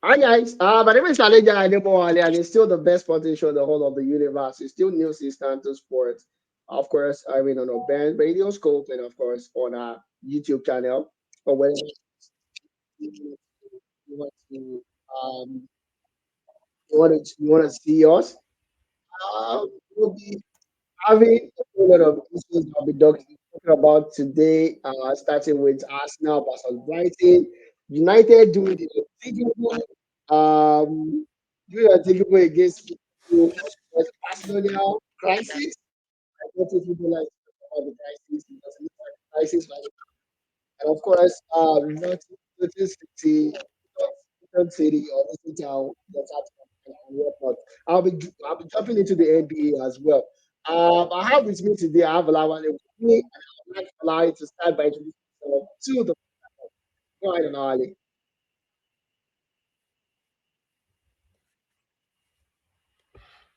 Hi guys, my name is Aleja Adebowale and it's still the best sporting show in the whole of the universe. It's still news instant to sports. Of course, I mean on our band radio scope and of course on our YouTube channel. Or where you want to you want to see us. We'll be having a whole lot of issues I'll be talking about today, starting with Arsenal versus Brighton, United doing the unthinkable, doing the unthinkable against Barcelona crisis. I don't think people like to talk about the crisis because it looks like a crisis right. And of course, United City, United City or Luton Town, that's and whatnot. I'll be jumping into the NBA as well. I have with me today. I have Alawale with me, and I would like Alawale to start by introducing himself to the. Go ahead, Alawale.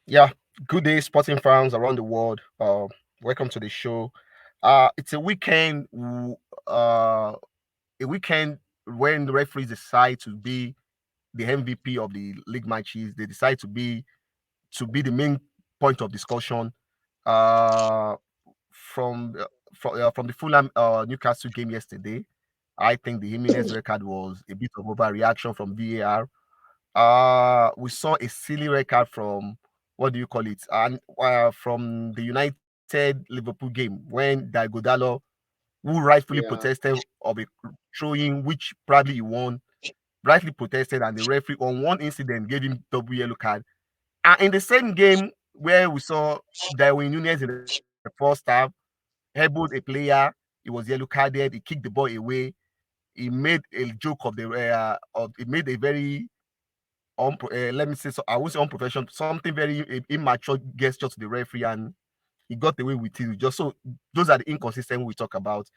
Yeah, good day, sporting fans around the world. Welcome to the show. It's a weekend when the referees decide to be the MVP of the league matches. They decide to be the main point of discussion. Uh, from the Fulham Newcastle game yesterday, I think the Jimenez record was a bit of overreaction from VAR. We saw a silly record from what do you call it? And from the United Liverpool game when Daigodalo, who rightfully Yeah, protested of a throwing, which probably he won, rightly protested, and the referee on one incident gave him double yellow card. And in the same game where we saw Darwin Nunes in the first half elbowed a player, he was yellow carded, he kicked the ball away, he made a joke he made a very let me say so. I would say unprofessional, something very immature gesture to the referee, and he got away with it. Just so those are the inconsistencies we talk about.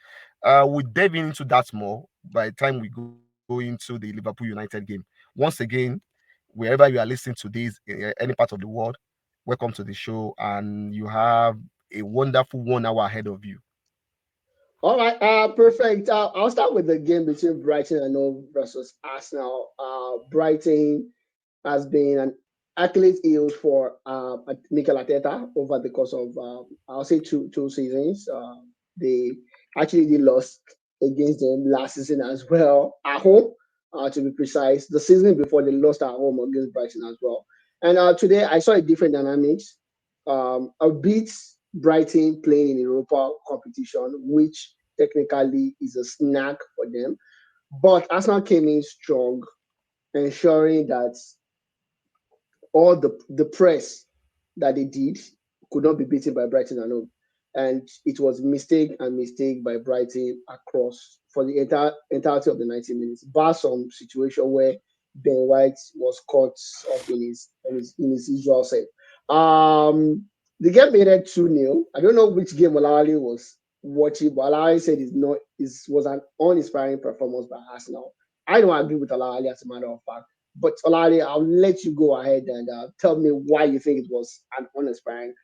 We dive into that more by the time we go into the Liverpool United game. Once again, wherever you are listening to this, any part of the world, welcome to the show, and you have a wonderful 1 hour ahead of you. all right, perfect. I'll start with the game between Brighton and Hove versus Arsenal. Brighton has been an accolade yield for Mikel Arteta over the course of I'll say two seasons. They actually did lost against them last season as well at home. To be precise, the season before they lost at home against Brighton as well. And today I saw a different dynamics. A beat Brighton playing in Europa competition, which technically is a snack for them. But Arsenal came in strong, ensuring that all the press that they did could not be beaten by Brighton alone. And it was mistake and mistake by Brighton across for the entirety of the 90 minutes, bar some situation where Ben White was caught off in his usual set. The game made it 2-0. I don't know which game Olawale was watching, but Olawale said was an uninspiring performance by Arsenal. I don't agree with Olawale as a matter of fact. But Olari, I'll let you go ahead and tell me why you think it was an uninspiring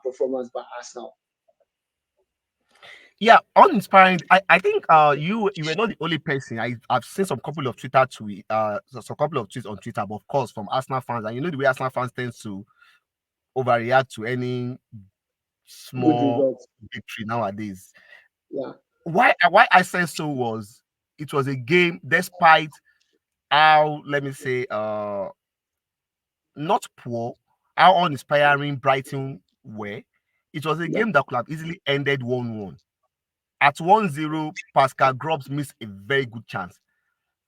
performance by Arsenal. Yeah, uninspiring. I think you were not the only person. I've seen some couple of tweets on Twitter, but of course from Arsenal fans, and you know the way Arsenal fans tend to overreact to any Good small results. victory nowadays. Yeah, Why I said so was it was a game despite how, let me say, not poor, how uninspiring Brighton were. It was a yeah, game that could have easily ended 1-1. At 1-0, Pascal Grobbs missed a very good chance.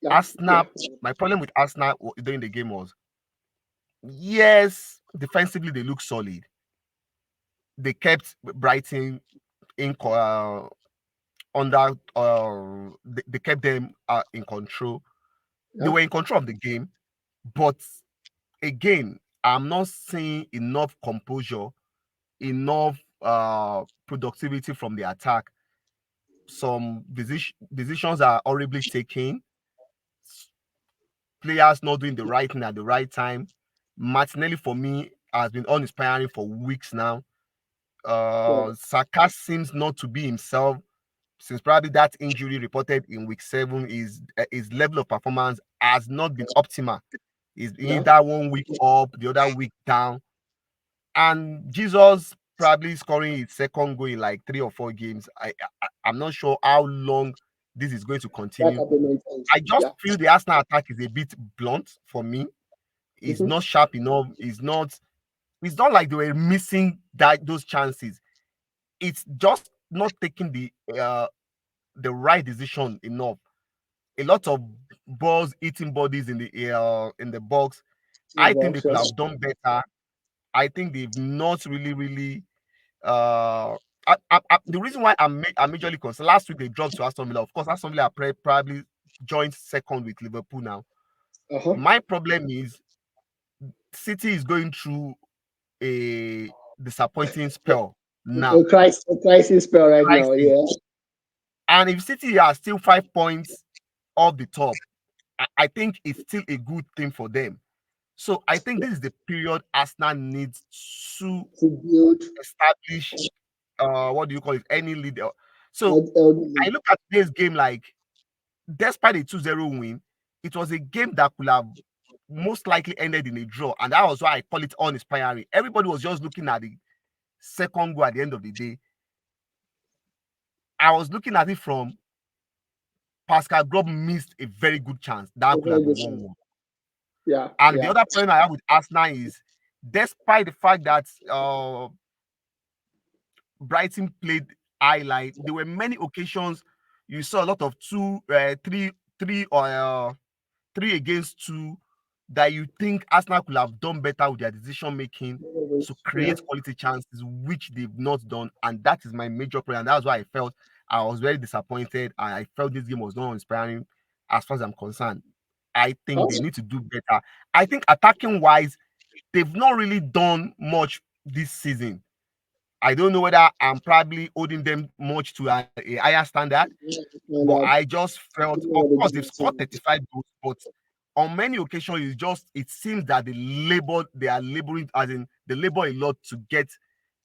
yeah, yeah, Arsenal, my problem with Arsenal during the game was, yes, defensively they look solid. They kept Brighton in under they kept them in control. They yeah, were in control of the game, but again, I'm not seeing enough composure, enough productivity from the attack. Some decisions are horribly taken. Players not doing the right thing at the right time. Martinelli for me has been uninspiring for weeks now. yeah. Saka seems not to be himself since probably that injury reported in week 7. His level of performance has not been optimal. Is Yeah. either one week up, the other week down. And Jesus probably scoring his second goal in like 3 or 4 games. I'm not sure how long this is going to That continue. can be maintained. I just Yeah. feel the Arsenal attack is a bit blunt for me. It's Mm-hmm. not sharp enough. It's not like they were missing that those chances. It's just not taking the right decision enough. A lot of balls hitting bodies in the box. In the I think they box, could yes. have done better. I think they've not really uh the reason why I'm majorly concerned last week they dropped to Aston Villa. Of course, Aston Villa probably joined second with Liverpool now. Uh-huh. My problem is City is going through a disappointing spell now. A crisis spell right now, Crisis. yeah. And if City are still 5 points off the top, I think it's still a good thing for them. So I think this is the period Arsenal needs to To build establish what do you call it? Any leader. So elderly. I look at this game like despite a 2-0 win, it was a game that could have most likely ended in a draw. And that was why I call it uninspiring. Everybody was just looking at the second goal at the end of the day. I was looking at it from Pascal Grob missed a very good chance. A That could very have good been chance. 1-1. Yeah, And the yeah. other problem I have with Arsenal is despite the fact that Brighton played highlight, there were many occasions you saw a lot of three or 3 against 2 that you think Arsenal could have done better with their decision making to Yeah. create quality chances, which they've not done. And that is my major problem. And that's why I felt I was very disappointed. And I felt this game was not inspiring as far as I'm concerned. I think they Also, need to do better. I think attacking wise, they've not really done much this season. I don't know whether I'm probably holding them much to a higher standard, and but that I just felt, you know of what they course, do they've this scored season. 35 goals, but on many occasions, it seems that they are laboring, as in they labor a lot to get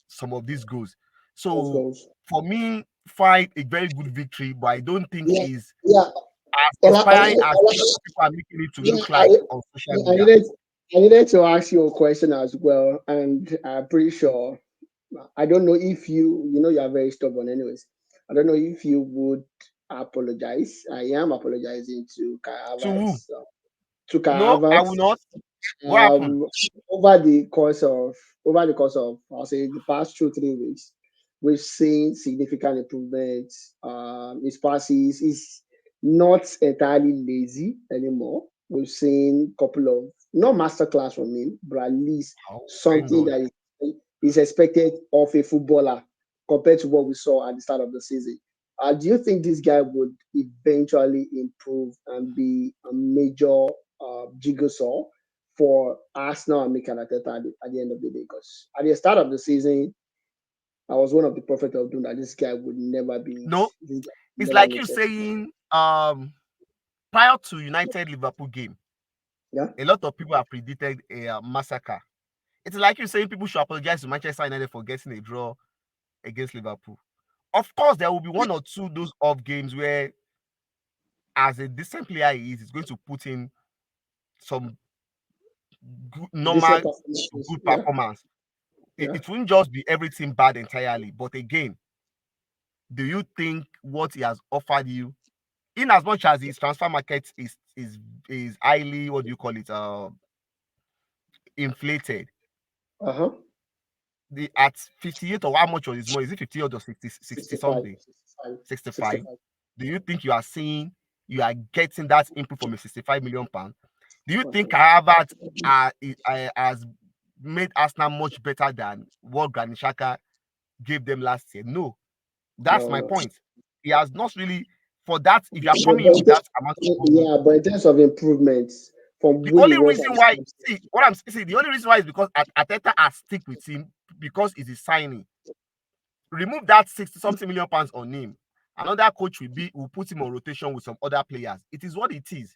some of these goals. Let's So go. for me, fight a very good victory, but I don't think Yeah, is yeah. as Ola, inspiring as a lot of people are making it to yeah, look like on social I media. needed I needed to ask you a question as well, and I'm pretty sure. I don't know if you are very stubborn, anyways. I don't know if you would apologize. I am apologizing to Kai To who? Havertz. To Kai No, I will Havertz, not. What happened? um, over the course of I'll say the past 2 3 weeks, we've seen significant improvements. His passes is not entirely lazy anymore. We've seen a couple of not masterclass from him, but at least Oh, thank something God. that is expected of a footballer compared to what we saw at the start of the season. Do you think this guy would eventually improve and be a major jigsaw for Arsenal and Mikel Arteta at the end of the day? Because at the start of the season, I was one of the prophets of doom that this guy would never be it. No, This guy would it's never like make you sense. saying, prior to United Liverpool game, Yeah. a lot of people have predicted a massacre. It's like you saying people should apologize to Manchester United for getting a draw against Liverpool. Of course, there will be one or two those off games where, as a decent player he is, he's going to put in some Decent normal to performances. good Yeah. performance. It, Yeah. it won't just be everything bad entirely. But again, do you think what he has offered you, in as much as his transfer market is highly, what do you call it, inflated? Uh-huh. The at 58, or how much was his money? Is it 58 or 60 65. something? 65. 65. 65. Do you think you are seeing you are getting that input from a 65 million pound? Do you think Okay. Harvard has made Arsenal much better than what Granit Xhaka gave them last year? No, that's No, my no. point. He has not really, for that. If you are But, coming but in in with that terms, amount of money, yeah, but in terms of improvements from the where he only was at reason the why, start of the see what I'm see, the only reason why is because Ateta has stick with him because it's a signing. Remove that 60 something million pounds on him. Another coach will put him on rotation with some other players. It is what it is.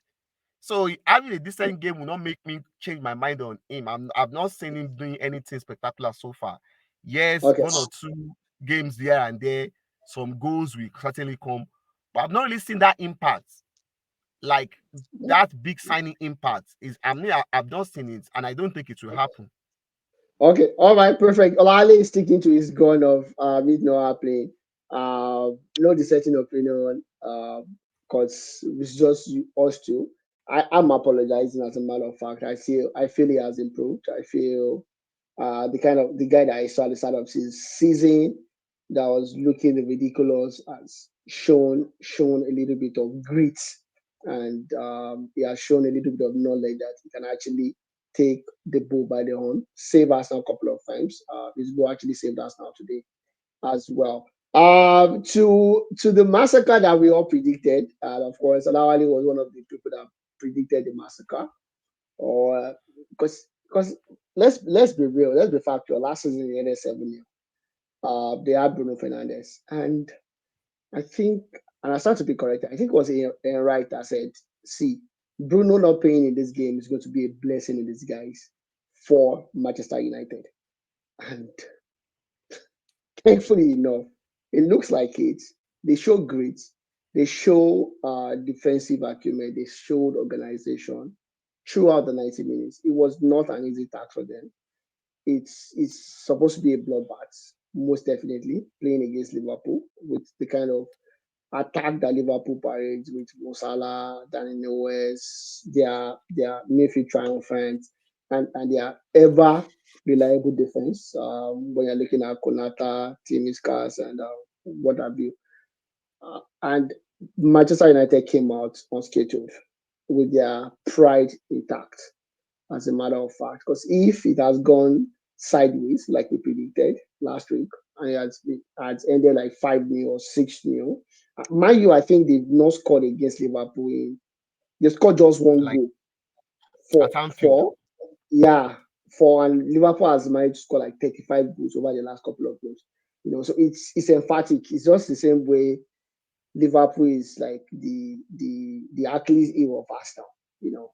So having a decent game will not make me change my mind on him. I've not seen him doing anything spectacular so far. Yes, Okay. one or two games here and there, some goals will certainly come, but I've not really seen that impact. like that big signing impact is, I mean, I've not seen it, and I don't think it will happen. Okay, all right, perfect. Olale is sticking to his gun of it not happening. No dissenting opinion. Because it's just us two. I'm apologizing as a matter of fact. I feel he has improved. I feel the guy that I saw at the start of his season that was looking ridiculous has shown a little bit of grit, and he has shown a little bit of knowledge that he can actually take the bull by the horn, save us now a couple of times. His goal actually saved us now today as well. To the massacre that we all predicted, and of course, Alawali was one of the people that predicted the massacre. Or because let's be real, let's be factual. Last season they ended 7-0. They had Bruno Fernandez, and I think, and I start to be correct. I think it was a right that said, "See, Bruno not playing in this game is going to be a blessing in disguise for Manchester United." And thankfully enough, it looks like it. They show grit. They show defensive acumen. They showed organization throughout the 90 minutes. It was not an easy task for them. It's supposed to be a bloodbath, most definitely, playing against Liverpool with the kind of attack that Liverpool parades with Mo Salah, Danny West, their midfield triumphant, and their ever reliable defense. When you're looking at Konata, Timiskas, and what have you. And Manchester United came out unscheduled with their pride intact, as a matter of fact. Because if it has gone sideways, like we predicted last week, and it had ended like 5-0 or 6-0, mind you, I think they've not scored against Liverpool. They scored just one Like goal for at Anfield. for yeah, and Liverpool has managed to score like 35 goals over the last couple of games. So it's emphatic. It's just the same way Liverpool is like the Achilles heel of Arsenal. You know,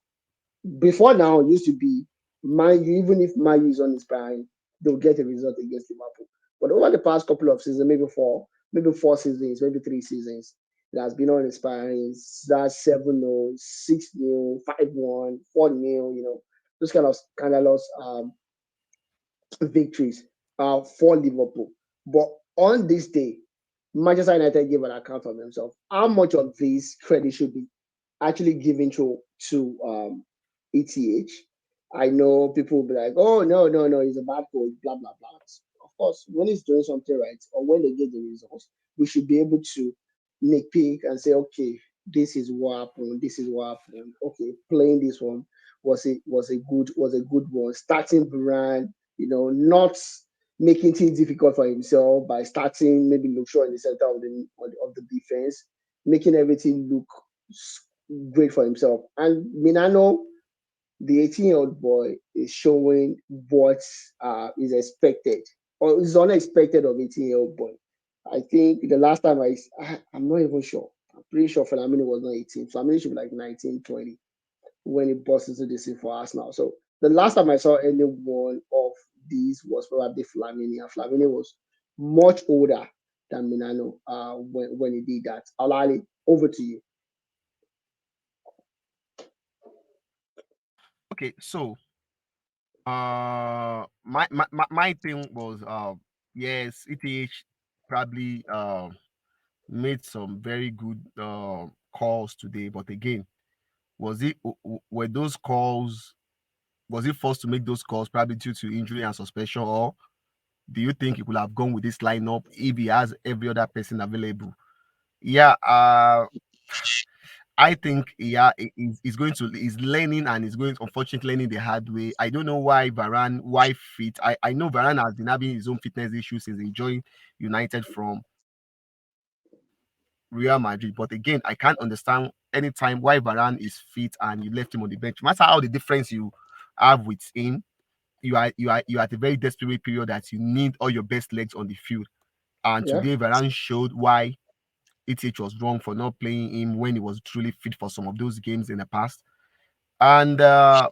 before now, it used to be Man U, even if Man U is uninspiring, they'll get a result against Liverpool. But over the past couple of seasons, maybe four seasons, maybe 3 seasons, it has been uninspiring. That's 7-0, 6-0, 5-1, 4-0, those kind of scandalous victories for Liverpool. But on this day, Manchester United gave an account of themselves. How much of this credit should be actually given to ETH? I know people will be like, "Oh no, no, no, he's a bad coach," blah blah blah. Of course, when he's doing something right or when they get the results, we should be able to nitpick and say, "Okay, this is what happened. This is what happened. Okay, playing this one was a good one. Starting Varane, not making things difficult for himself by starting maybe Luke Shaw in the center of the defense, making everything look great for himself. And Minano, the 18-year-old boy, is showing what is expected or is unexpected of 18-year-old boy. I think the last time I'm not even sure. I'm pretty sure Flamini was not 18. Flamini should be like 19, 20 when he burst into the scene for us now. So the last time I saw any one of these was probably Flamini, and Flamini was much older than Minano when he did that. Alali, over to you. Okay, so my thing was yes, ETH probably made some very good calls today, but again, were those calls, was he forced to make those calls probably due to injury and suspension, or do you think he could have gone with this lineup if he has every other person available? Yeah, I think yeah, he's going to, he's learning, and he's going to, unfortunately, learning the hard way. I don't know why fit. I know Varane has been having his own fitness issues since he joined United from Real Madrid. But again, I can't understand anytime why Varane is fit and you left him on the bench. No matter how the difference you have with him, you are at a very desperate period that you need all your best legs on the field. And Yeah, today Varane showed why ETH was wrong for not playing him when he was truly fit for some of those games in the past. And I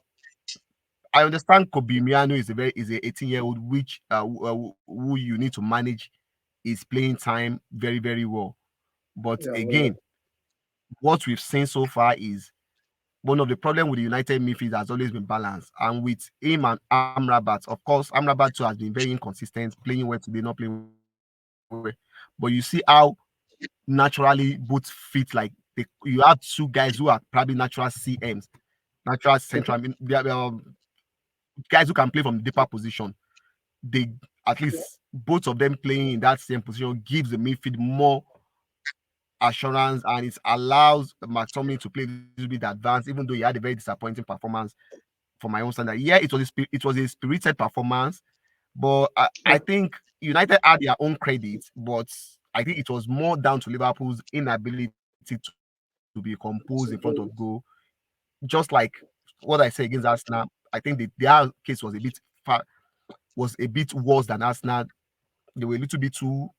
understand Kobe Miano is a 18-year-old which who you need to manage his playing time very very well. But yeah, well, again, what we've seen so far is one of the problems with the United midfield has always been balance. And with him and Amrabat, of course, Amrabat too has been very inconsistent, playing well today, not playing well. But you see how naturally both fit. Like you have two guys who are probably natural CMs, natural central. I mean, they are, guys who can play from the deeper position. They at least both of them playing in that same position gives the midfield more assurance, and it allows McTominay to play a little bit advanced, even though he had a very disappointing performance for my own standard. Yeah, it was a spirited performance, but I think United had their own credit, but I think it was more down to Liverpool's inability to be composed in front of goal. Just like what I say against Arsenal, I think their case was a bit was a bit worse than Arsenal. They were a little bit too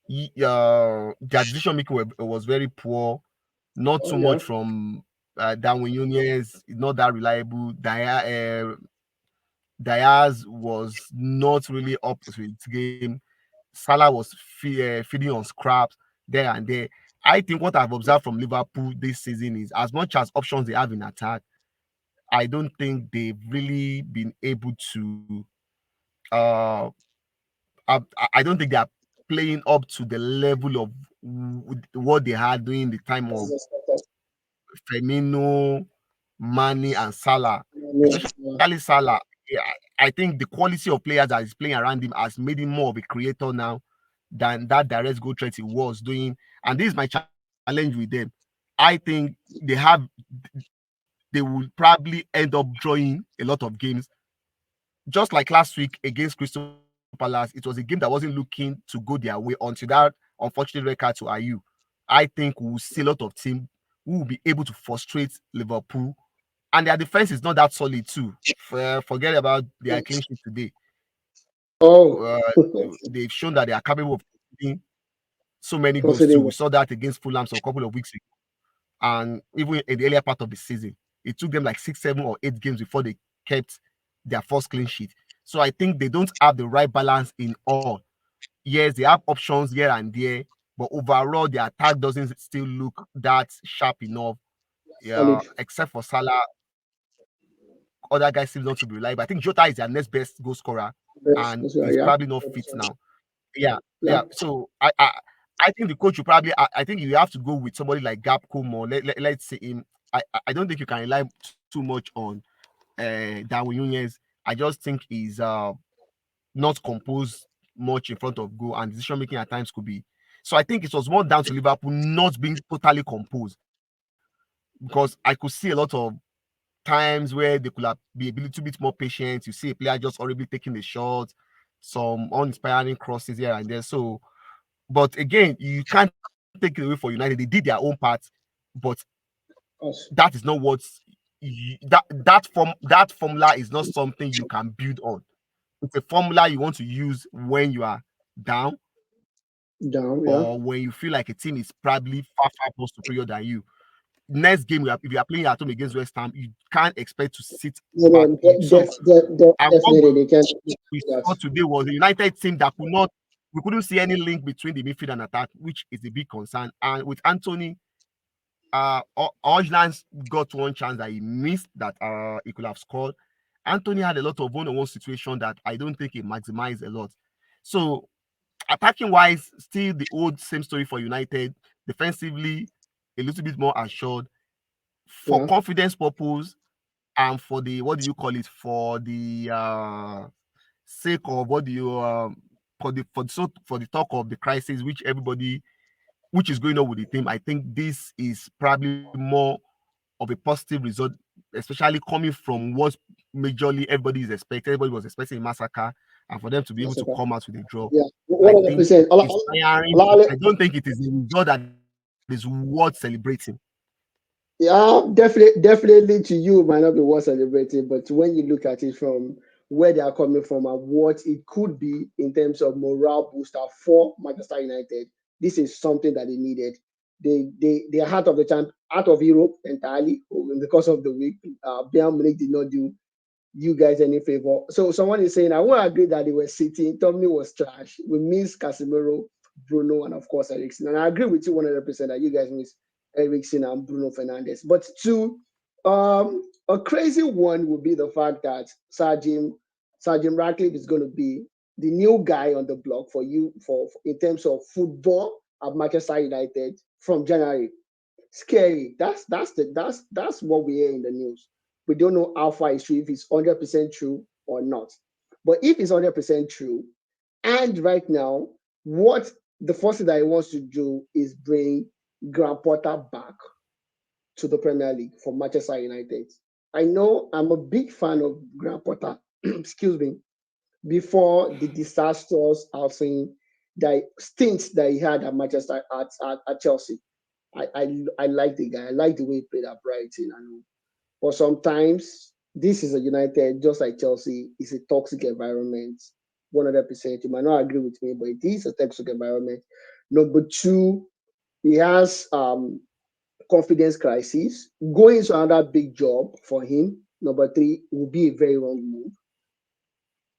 their decision making was very poor. Not Oh too yeah, much from Darwin Nunez, not that reliable. Diaz was not really up to its game. Salah was feeding on scraps there and there. I think what I've observed from Liverpool this season is as much as options they have in attack, I don't think they've really been able to. Uh, I don't think they are playing up to the level of what they had during the time this of is expected. Firmino, Mane, and Salah, Yeah, especially Salah. Yeah, I think the quality of players that is playing around him has made him more of a creator now than that direct goal threat he was doing. And this is my challenge with them. I think they will probably end up drawing a lot of games. Just like last week against Crystal Palace, it was a game that wasn't looking to go their way until that unfortunate red card to Ayew. I think we'll see a lot of teams who will be able to frustrate Liverpool, and their defense is not that solid too. Forget about their clean sheet today. oh, They've shown that they are capable of conceding so many goals too. considering We saw that against Fulham so a couple of weeks ago, and even in the earlier part of the season, it took them like 6, 7, or 8 games before they kept their first clean sheet. So I think they don't have the right balance in all. Yes, they have options here and there, but overall, the attack doesn't still look that sharp enough. solid. Except for Salah, other guys seem not to be reliable. I think Jota is their next best goal scorer, Best, and that's right. he's Yeah, probably not fit 100%. now. Yeah, Yeah, yeah. So I think the coach will probably. I think you have to go with somebody like Gapco more. Let's say him. I don't think you can rely too much on Darwin Nunez. I just think he's not composed much in front of goal, and decision making at times could be. So I think it was more down to Liverpool not being totally composed, because I could see a lot of times where they could have be a little bit more patient. You see a player just horribly taking the shot, some uninspiring crosses here and there. So, but again, you can't take it away for United. They did their own part, but us. that is not what that formula is not something you can build on. It's a formula you want to use when you are down or when Down. you Yeah. feel like a team is probably far more superior than you. Next game, if you are playing at home against West Ham, you can't expect to sit No, back. no, So, and what definitely they can we do saw that. today was a United team that could not, we couldn't see any link between the midfield and attack, which is a big concern. And with Anthony, Ojland got one chance that he missed that he could have scored. Anthony had a lot of one-on-one situation that I don't think he maximized a lot. So attacking wise, still the old same story for United. Defensively, a little bit more assured. For Yeah. confidence purpose and for the what do you call it? For the sake of what do you for the talk of the crisis which everybody which is going on with the team, I think this is probably more of a positive result, especially coming from what majorly everybody is expecting. Everybody was expecting a massacre, and for them to be able to Massacre. come out with a draw, Yeah. I One hundred think percent. it's tiring, but I don't think it is a result that is worth celebrating. Yeah, definitely to you it might not be worth celebrating, but when you look at it from where they are coming from and what it could be in terms of morale booster for Manchester United, this is something that they needed. They are out of Europe entirely because of the week. Bayern Munich did not do you guys any favor. So someone is saying, I won't agree that they were sitting. Tomlin was trash. We miss Casemiro, Bruno, and of course Eriksen. And I agree with you 100% that you guys miss Eriksen and Bruno Fernandes. But two, a crazy one would be the fact that Sergeant Ratcliffe is going to be the new guy on the block for you for in terms of football at Manchester United from January. Scary. That's what we hear in the news. We don't know how far it's true, if it's 100% true or not. But if it's 100% true, and right now, what the first thing that he wants to do is bring Graham Potter back to the Premier League for Manchester United. I know I'm a big fan of Graham Potter, excuse me, before the disastrous outing that stints that he had at Manchester at Chelsea. I like the guy. I like the way he played at Brighton. And but sometimes this is a United, just like Chelsea, is a toxic environment. 100%. You might not agree with me, but it is a toxic environment. Number two, he has confidence crisis. Going to another big job for him, number three, will be a very wrong move.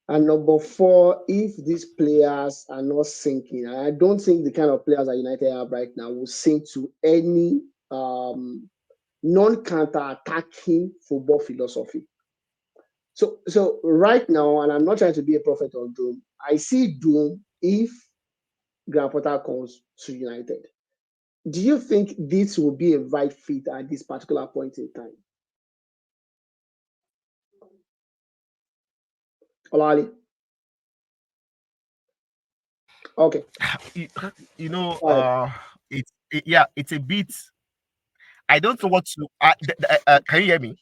And number four, if these players are not sinking, I don't think the kind of players that United have right now will sink to any non-counter attacking football philosophy. So right now, and I'm not trying to be a prophet of doom, I see doom if Graham Potter comes to United. Do you think this will be a right fit at this particular point in time? Olali? Okay. you, you know, All right. yeah, it's a bit. I don't know what to. Can you hear me?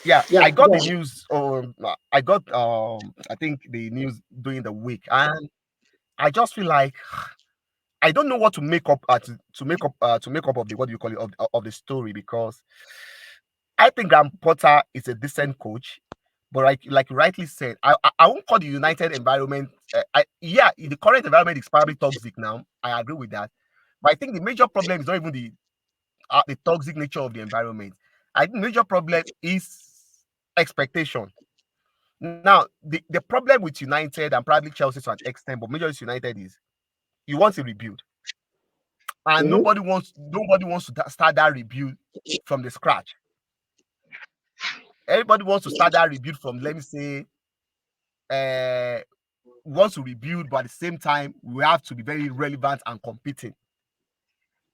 Yeah, I Yeah, got go the on. news. I got I think the news during the week, and I just feel like I don't know what to make up to make up of the what do you call it of the story, because I think Graham Potter is a decent coach, but like you rightly said, I won't call the United environment. Yeah, the current environment is probably toxic now. I agree with that, but I think the major problem is not even the toxic nature of the environment. I think the major problem is expectation. Now, the problem with United and probably Chelsea to an extent, but majorly United is you want a rebuild, and Mm-hmm. nobody wants to start that rebuild from the scratch. Everybody wants to start that rebuild from, let me say, uh, wants to rebuild, but at the same time, we have to be very relevant and competing.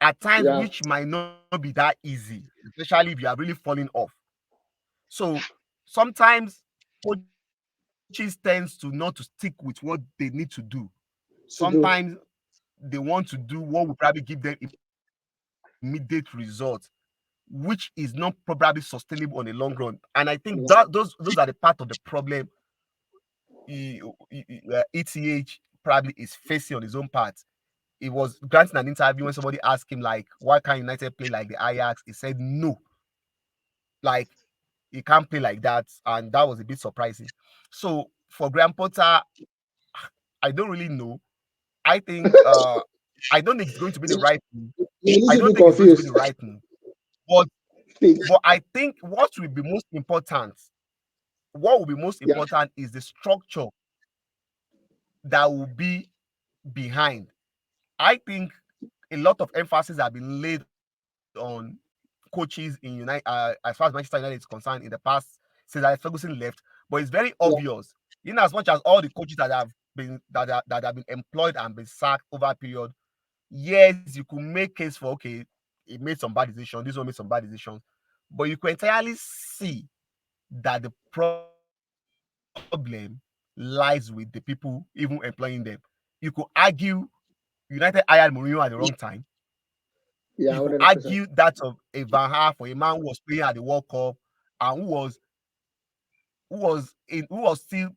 At times, Yeah, which might not be that easy, especially if you are really falling off. So sometimes coaches tends to not to stick with what they need to do. Sometimes to they want to do what will probably give them immediate results, which is not probably sustainable on the long run. And I think those are the part of the problem ETH probably is facing on his own part. He was granting an interview when somebody asked him like, why can't United play like the Ajax? He said no, like he can't play like that, and that was a bit surprising. So for Graham Potter, I don't really know. I think I don't think it's going to be the you, right move. you're a I little don't bit think it's going to be confused. the right move. But Speak. I think what will be most Yeah, important is the structure that will be behind. I think a lot of emphasis have been laid on coaches in United, as far as Manchester United is concerned, in the past since Alex Ferguson left. But it's very yeah, obvious, in as much as all the coaches that have been employed and been sacked over a period, yes, you could make case for, okay, he made some bad decisions, this one made some bad decisions, but you could entirely see that the problem lies with the people even employing them. You could argue United hired Mourinho at the wrong time. You could yeah, argue 100%. that of a Van Gaal for a man who was playing at the World Cup and who was still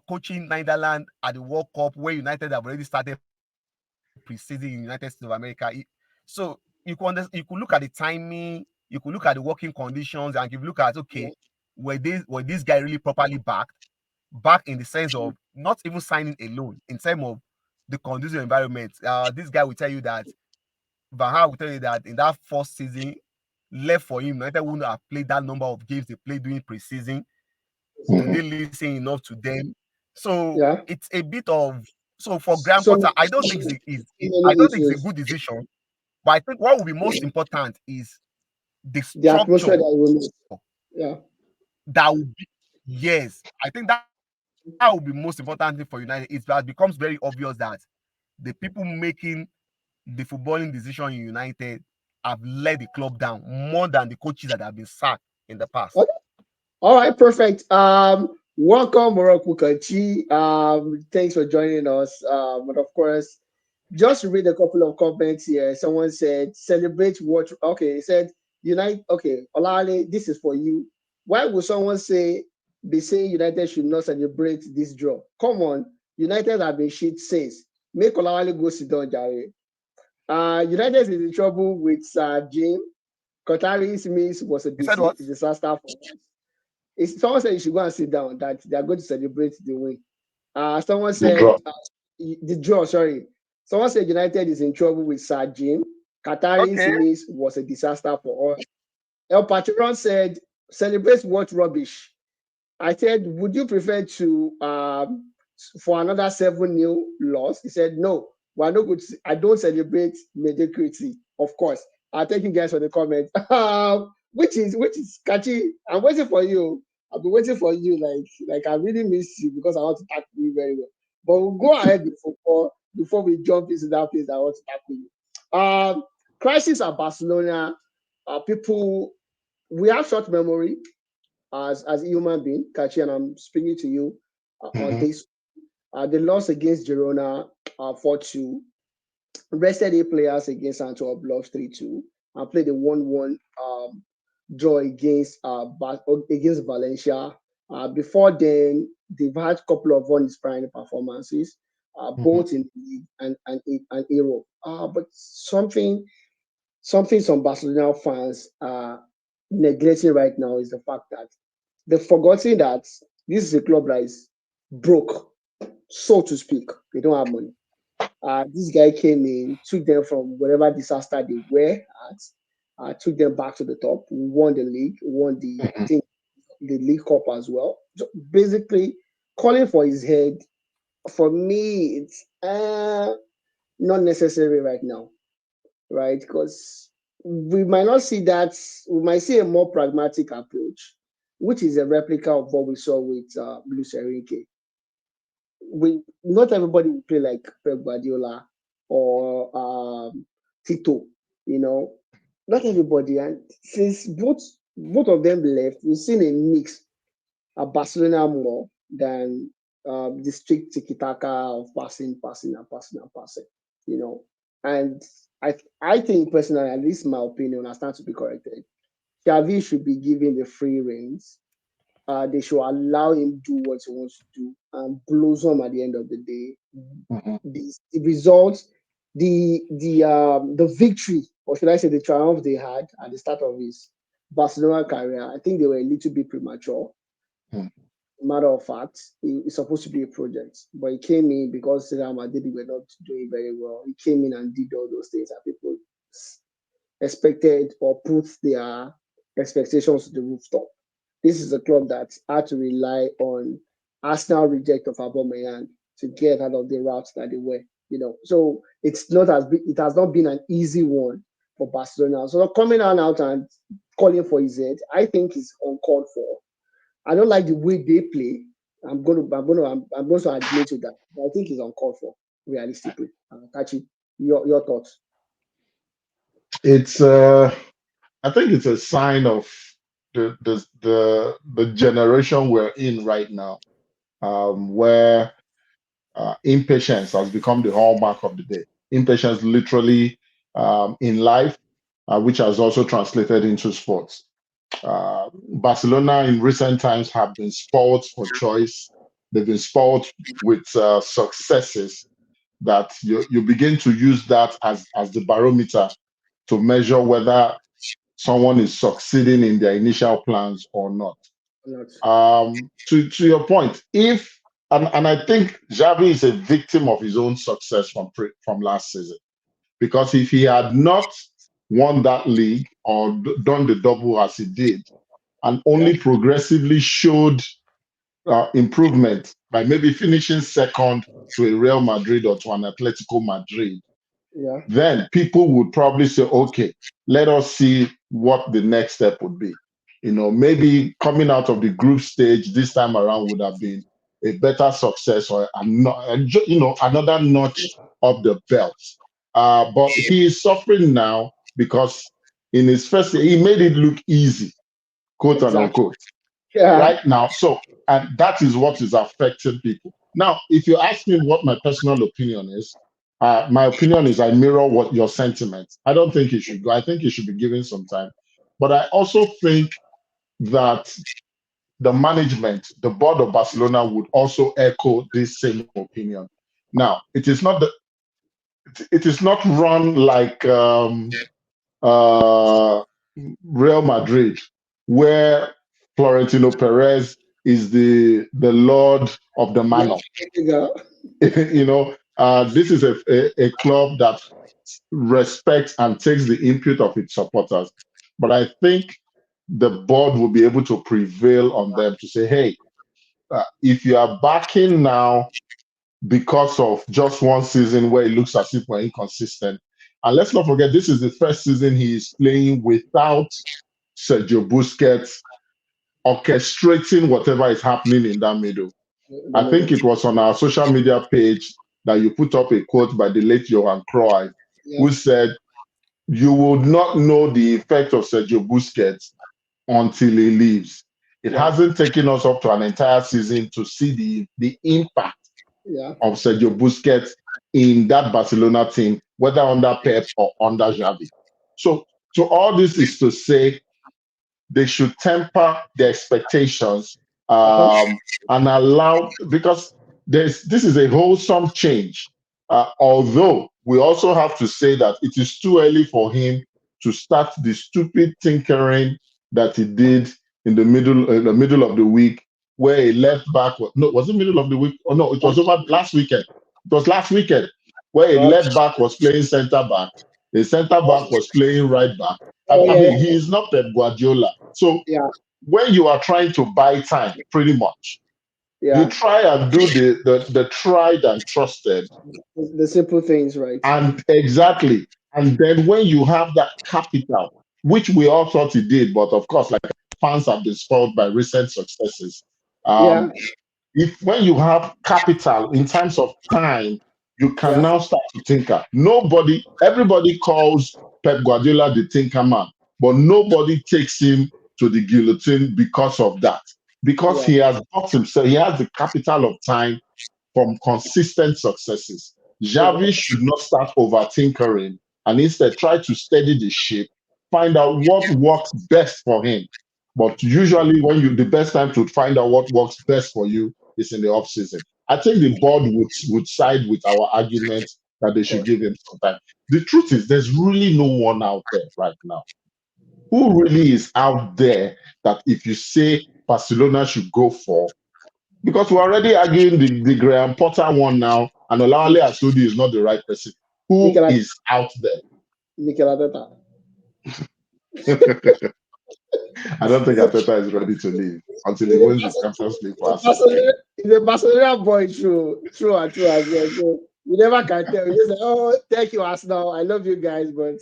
coaching Netherlands at the World Cup where United have already started preseason in United States of America. So you could look at the timing, you could look at the working conditions, and you look at, okay, Yeah. were this guy really properly back in the sense of not even signing a loan, in terms of the conducive environment. This guy will tell you that Van Gaal will tell you that in that first season left for him, United wouldn't have played that number of games they played during preseason. Did they listen enough to them? So Yeah. it's a bit of, so for Graham So, Potter, so I don't think it's many a good issues. decision. But I think what will be most important is the The atmosphere structure that will make. Yeah. that will be, yes, I think that will be most important thing for United. It becomes very obvious that the people making the footballing decision in United have let the club down more than the coaches that have been sacked in the past. Okay. All right, perfect. Welcome, Morocco Kachi. Thanks for joining us. But of course, just to read a couple of comments here. Someone said, "Celebrate what?" Okay, he said, "Unite." Okay, Olale, this is for you. Why would someone be saying United should not celebrate this draw? Come on, United have been shit since. Make Olale go sit down, Jare. United is in trouble with Jim. Qatari Smith was a You said what? disaster for us. Someone said you should go and sit down, that they are going to celebrate the win. Someone The said draw. the draw, sorry. Someone said United is in trouble with Sir Jim. Qatari Okay. Smith was a disaster for us. El Patron said, celebrate what rubbish. I said, would you prefer to for another 7-0 loss? He said, no, we're not good. I don't celebrate mediocrity, of course. Thank you guys for the comment. Which is catchy. I'm waiting for you. I've been waiting for you. Like I really miss you because I want to tackle you very well. But we'll go ahead before we jump into that place. I want to tackle you. Crisis at Barcelona. People, we have short memory as a human being, Kachi, and I'm speaking to you on Mhm. this. They lost against Girona 4-2, rested 8 players against Antwerp, lost 3-2, and played a 1-1 draw against Valencia. Before then, they've had a couple of uninspiring performances, Mhm. both in the league and Europe. But something some Barcelona fans are neglecting right now is the fact that they've forgotten that this is a club that is broke, so to speak. They don't have money. This guy came in, took them from whatever disaster they were at, took them back to the top, won the league, won I Mhm. think the League Cup as well. So basically, calling for his head, for me, it's not necessary right now, right? Because we might not see that, we might see a more pragmatic approach, which is a replica of what we saw with Luis Enrique. We Not everybody will play like Pep Guardiola or Tito, you know, not everybody. And since both of them left, we've seen a mix at Barcelona more than the strict tiki taka of passing, passing, and passing and passing, you know. And I think personally, at least my opinion, I stand to be corrected. Xavi should be given the free reins. They should allow him do what he wants to do and blossom at the end of the day. Mhm. The results, the victory, or should I say the triumph they had at the start of his Barcelona career, I think they were a little bit premature. Mhm. Matter of fact, it's supposed to be a project, but he came in because Real Madrid were not doing very well. He came in and did all those things that people expected or put their expectations to the rooftop. This is a club that had to rely on Arsenal reject of Aubameyang to get out of the routes that they were. So it has not been an easy one for Barcelona. So coming out and calling for his head, I think is uncalled for. I don't like the way they play. I'm going to admit to that. But I think it's uncalled for, realistically. Tachi, your thoughts? It's I think it's a sign of the generation we're in right now, where impatience has become the hallmark of the day. Impatience, literally, in life, which has also translated into sports. Barcelona in recent times have been spoiled for choice. They've been spoiled with successes that you begin to use that as the barometer to measure whether someone is succeeding in their initial plans or not. Not. To your point, if and I think Xavi is a victim of his own success from last season, because if he had not won that league or done the double as he did, and only progressively showed improvement by maybe finishing second to a Real Madrid or to an Atletico Madrid, Yeah. then people would probably say, okay, let us see what the next step would be. Maybe coming out of the group stage this time around would have been a better success or another notch of the belt. But he is suffering now because in his first, he made it look easy, quote and Exactly. unquote, Yeah. right now. So, and that is what is affecting people. Now, if you ask me what my personal opinion is, my opinion is I mirror what your sentiment. I don't think he should go. I think he should be given some time. But I also think that the management, the board of Barcelona would also echo this same opinion. Now, it is not run like uh, Real Madrid, where Florentino Perez is the lord of the Yeah. manor. There you go. This is a club that respects and takes the input of its supporters. But I think the board will be able to prevail on them to say, hey, if you are backing now because of just one season where it looks as if we're inconsistent, and let's not forget, this is the first season he is playing without Sergio Busquets orchestrating whatever is happening in that middle. In the I think middle. it was on our social media page that you put up a quote by the late Johan Cruyff, Yeah. who said, "You would not know the effect of Sergio Busquets until he leaves." It Yeah. hasn't taken us up to an entire season to see the impact Yeah. of Sergio Busquets in that Barcelona team, whether under Pep or under Xavi. So all this is to say they should temper their expectations, Uh-huh. and allow, because this is a wholesome change. Although we also have to say that it is too early for him to start the stupid tinkering that he did in the middle of the week, where a left back was it middle of the week? Oh no, it was over last weekend. It was last weekend where a Uh, left back was playing center back, a center back was playing right back. I, oh I yeah. mean, he is not Pep Guardiola. So Yeah. when you are trying to buy time, pretty much, you Yeah. try and do the tried and trusted, The simple things, right? and exactly. And then when you have that capital, which we all thought he did, but of course, like, fans have been spoiled by recent successes. Yeah. Um, if when you have capital in terms of time, you can Yeah. now start to tinker. Everybody calls Pep Guardiola the tinker man, but nobody takes him to the guillotine because of that. Because Yeah. he has got himself, he has the capital of time from consistent successes. Yeah. Xavi should not start over tinkering and instead try to steady the ship, find out what works best for him. But usually, the best time to find out what works best for you is in the off season. I think the board would side with our argument that they Of should course. give him some time. The truth is, there's really no one out there right now who really is out there that if you say Barcelona should go for, because we're already arguing the Graham Potter one now, and Olawale Asodi is not the right person. Who Mikel, is out Mikel Arteta. there? I don't think He's a, Ateta is ready to leave until he he's a, wins the Barcelona, Champions League he's for a Arsenal. Barcelona, he's a Barcelona boy, true and true as well. So you never can tell. You just say, "Oh, thank you, Arsenal. I love you guys, but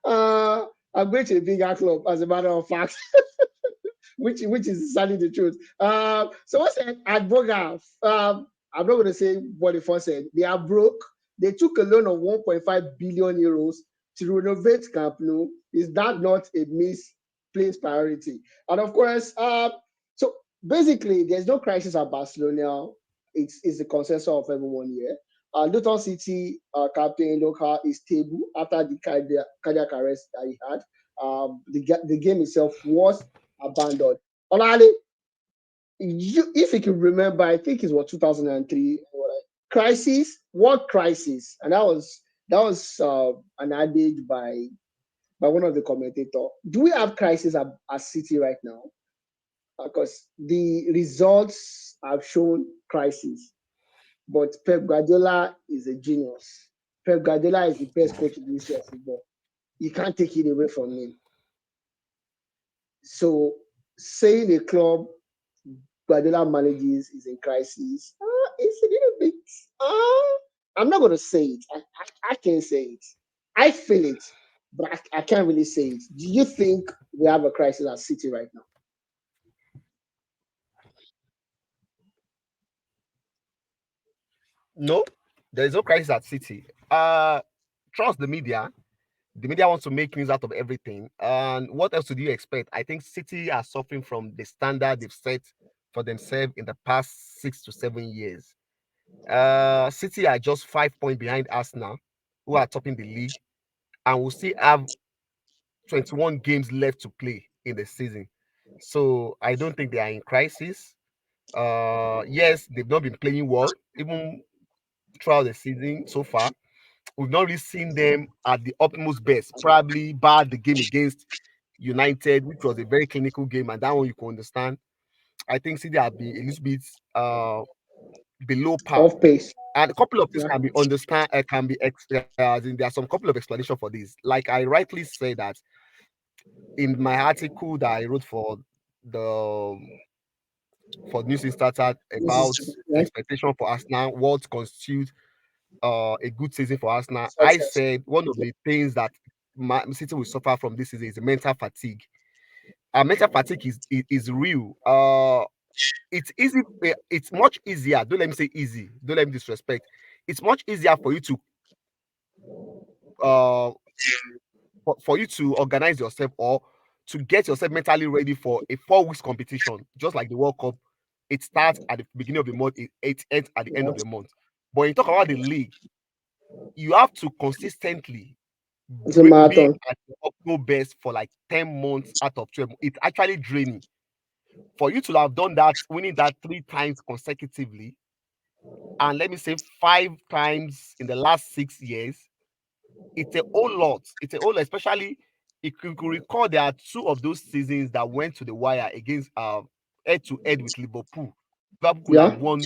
I'm going to a bigger club." As a matter of fact, which is sadly the truth. So what's that at Boga? I'm not going to say what the first said. They are broke. They took a loan of 1.5 billion euros to renovate Camp Nou. Is that not a misplaced priority? And of course, so basically, there's no crisis at Barcelona. It's the consensus of everyone here. Luton City captain Loka is stable after the cardiac arrest that he had. The game itself was abandoned. Olali, if you can remember, I think it was 2003 crisis, what crisis, and that was an adage by one of the commentators. Do we have crisis at City right now? Because the results have shown crisis, but Pep Guardiola is a genius. Pep Guardiola is the best coach in the history of football. You can't take it away from him. So saying a club Guardiola manages is in crisis. It's a little bit. I'm not going to say it. I can't say it. I feel it, but I can't really say it. Do you think we have a crisis at City right now? No, there is no crisis at City. Trust the media. The media wants to make news out of everything. And what else do you expect? I think City are suffering from the standard they've set for themselves in the past 6 to 7 years. City are just 5 points behind Arsenal, who are topping the league, and will still have 21 games left to play in the season. So I don't think they are in crisis. Yes, they've not been playing well, even throughout the season so far. We've not really seen them at the utmost best. Probably bad the game against United, which was a very clinical game, and that one you can understand. I think City have been a little bit below par. Off pace. And a couple of things Yeah. can be understand can be there are some couple of explanation for this. Like I rightly say that in my article that I wrote the for News Starter This is about yeah, expectation for Arsenal, what constitutes a good season for Arsenal. I success. said one of the things that City will suffer from this season is the mental fatigue. Mental fatigue is real. It's easy. It's much easier. Don't let me say easy. Don't let me disrespect. It's much easier for you to uh for you to organize yourself or to get yourself mentally ready for a 4 weeks competition, just like the World Cup. It starts at the beginning of the month, it ends at the end Yeah. of the month. But when you talk about the league, you have to consistently It's a be marathon. at your optimal best for like 10 months out of 12. It's actually draining. For you to have done that, winning that 3 times consecutively, and let me say 5 times in the last 6 years, it's a whole lot. It's a whole lot, especially if you could recall there are two of those seasons that went to the wire against head to head with Liverpool. Liverpool could have Yeah. won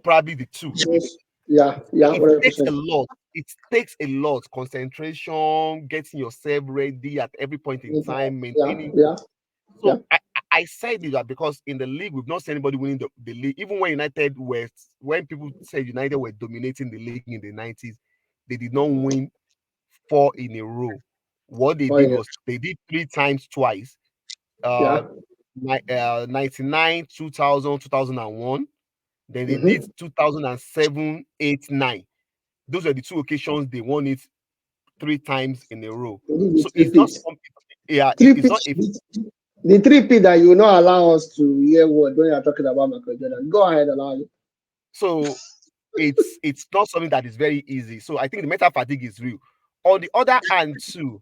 probably the two. Yes. Yeah. So Yeah. it takes a 100%. lot. It takes a lot. Concentration, getting yourself ready at every point in time, Yeah. maintaining. Yeah. Yeah. So I said it that because in the league we've not seen anybody winning the league. Even when United were when people said United were dominating the league in the 90s, they did not win four in a row. What they Oh did yeah. was they did 3 times twice. Uh, Yeah. 99, 2000, 2001. Then they did Mm-hmm. 2007, 8, 9. Those were the two occasions they won it 3 times in a row. We did So the it's three not pits. something. Yeah, Three it's not pits. a The three pit that you will not allow us to hear word when you're talking about Michael Jordan. Go ahead, allow you. so it's not something that is very easy. So I think the mental fatigue is real. On the other hand, too,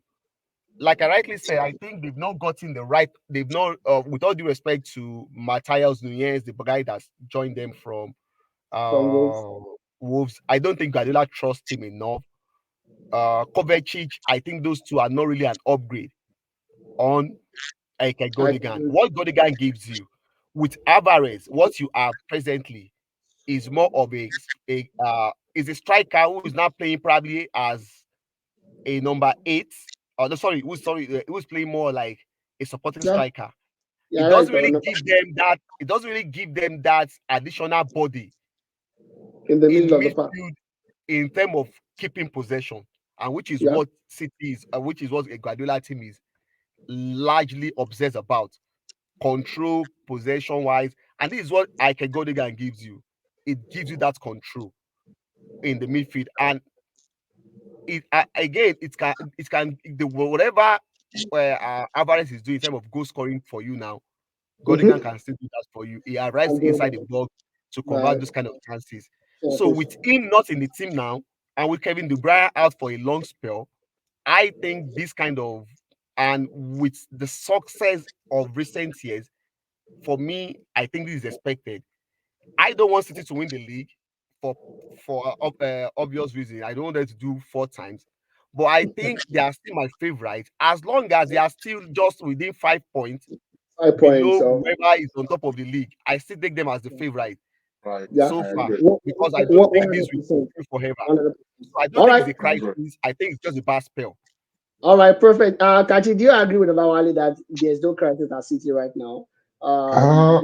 like I rightly said, I think they've not gotten the right. They've not, with all due respect to Matthias Nunez, the guy that's joined them from From Wolves. uh, Wolves. I don't think Guardiola trusts him enough. Kovacic, I think those two are not really an upgrade on Ike I Godigan. What Godigan gives you with Alvarez, what you have presently is more of a striker who is now playing probably as a number 8. Oh, no, who's playing more like a supporting yeah, striker. It you're right doesn't on really give them that. It doesn't really give them that additional body in the in middle of the park. midfield in terms of keeping possession, and which is Yeah. what City is, which is what a Guardiola team is largely obsessed about. Control, possession wise, and this is what Ike Godigan gives you. It gives you that control in the midfield, and again it can the whatever Alvarez is doing in terms of goal scoring for you now. Godigan Mm-hmm. can still do that for you. He arrives And do inside the that. box to convert Right. those kind of chances. So Chances. with him not in the team now, and with Kevin De Bruyne out for a long spell, I think this kind of and with the success of recent years, for me, I think this is expected. I don't want City to win the league for obvious reasons. I don't want them to do 4 times, but I think they are still my favorite as long as they are still just within 5 points 5 points. below So whoever is on top of the league. I still take them as the favorite Right. yeah. so I far agree. because I don't think this will 100%. continue forever. 100%. So I don't All think it's right. a I agree. crisis. I think it's just a bad spell. All right. Perfect. Kachi, do you agree with Abawali that there's no crisis at City right now? Uh,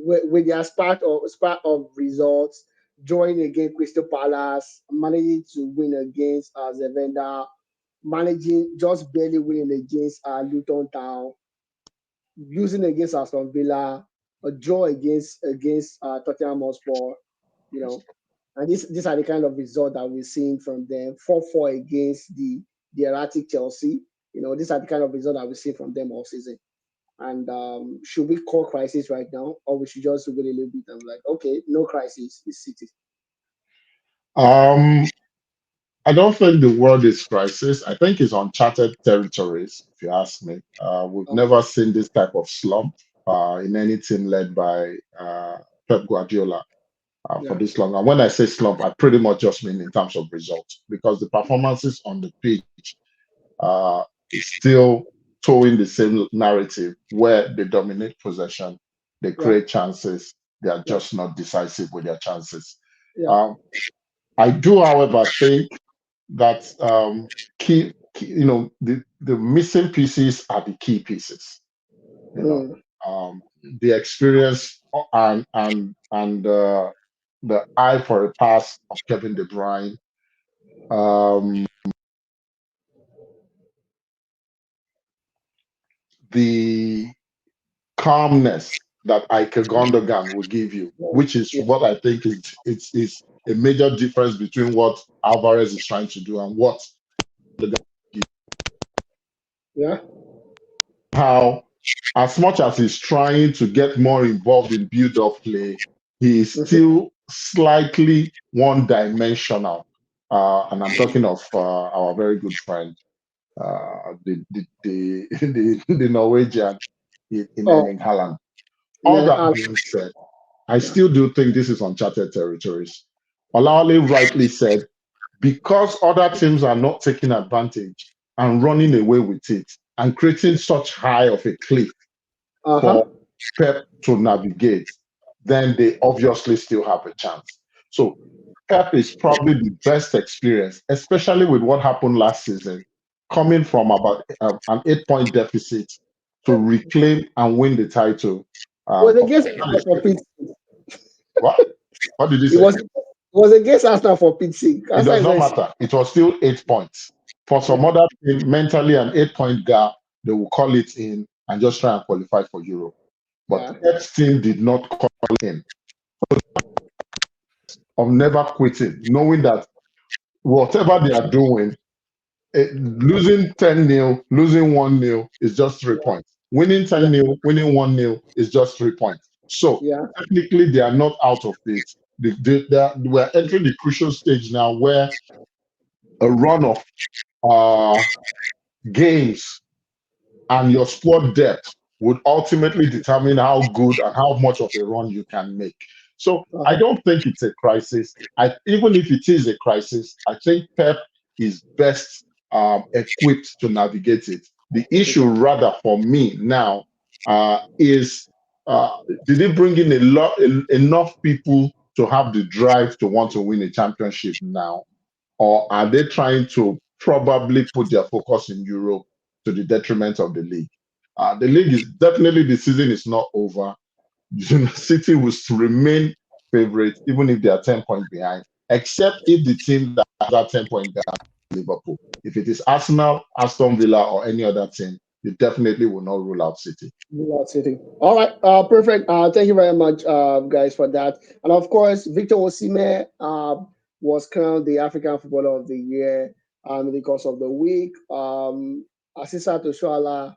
With their spark of results, drawing against Crystal Palace, managing to win against Zevenda, managing just barely winning against Luton Town, losing against Aston Villa, a draw against Tottenham Hotspur, you know, and these are the kind of results that we're seeing from them. 4-4 against the erratic Chelsea. These are the kind of results that we see from them all season. And should we call crisis right now, or we should just wait a little bit and like, okay, no crisis, it's City. Um, I don't think the world is crisis. I think it's uncharted territories, if you ask me. We've Oh, never seen this type of slump in any team led by Pep Guardiola for yeah, this long. And when I say slump, I pretty much just mean in terms of results, because the performances on the pitch is still towing the same narrative where they dominate possession, they yeah, create chances, they are yeah, just not decisive with their chances. yeah. Um, I do, however, think that the missing pieces are the key pieces. You know, Mm, the experience and the eye for a pass of Kevin De Bruyne. Um, the calmness that Ike Gundogan will give you, which is yeah, what I think is a major difference between what Alvarez is trying to do and what yeah. how, as much as he's trying to get more involved in build-up play, he is Mhm. still slightly one-dimensional. And I'm talking of our very good friend, the Norwegian in Oh, Erling Haaland. All man, that being said, I yeah, still do think this is uncharted territories. Olawale rightly said, because other teams are not taking advantage and running away with it and creating such high of a cliff uh-huh, for Pep to navigate, then they obviously still have a chance. So Pep is probably the best experience, especially with what happened last season, coming from about an 8 point deficit to reclaim and win the title. was Of against Arsenal for Pete's sake. what? What did you It say? was against Arsenal for Pete's sake. It Arsenal does is not not. matter. It was still 8 points. For Yeah, some other team, mentally an 8 point gap, they will call it in and just try and qualify for Europe. But yeah, Pep's team did not call in of never quitting, knowing that whatever they are doing, losing 10-0, losing 1-0 is just 3 points. Winning yeah, 10-0, winning 1-0 is just 3 points. So yeah. technically, they are not out of it. We're entering the crucial stage now where a run of uh, games and your squad depth would ultimately determine how good and how much of a run you can make. So I Uh-huh. don't think it's a crisis. Even if it is a crisis, I think Pep is best equipped to navigate it. The issue, rather, for me now is did he bring in enough people to have the drive to want to win a championship now? Or are they trying to probably put their focus in Europe to the detriment of the league? The league is definitely, the season is not over. City will remain favorite even if they are 10 points behind, except if the team that has that 10 point gap is Liverpool. If it is Arsenal, Aston Villa, or any other team, you definitely will not rule out City. New City. All right, perfect. Thank you very much, guys, for that. And of course, Victor Osimhen was crowned the African Footballer of the Year in the course of the week. Asisa Toshoala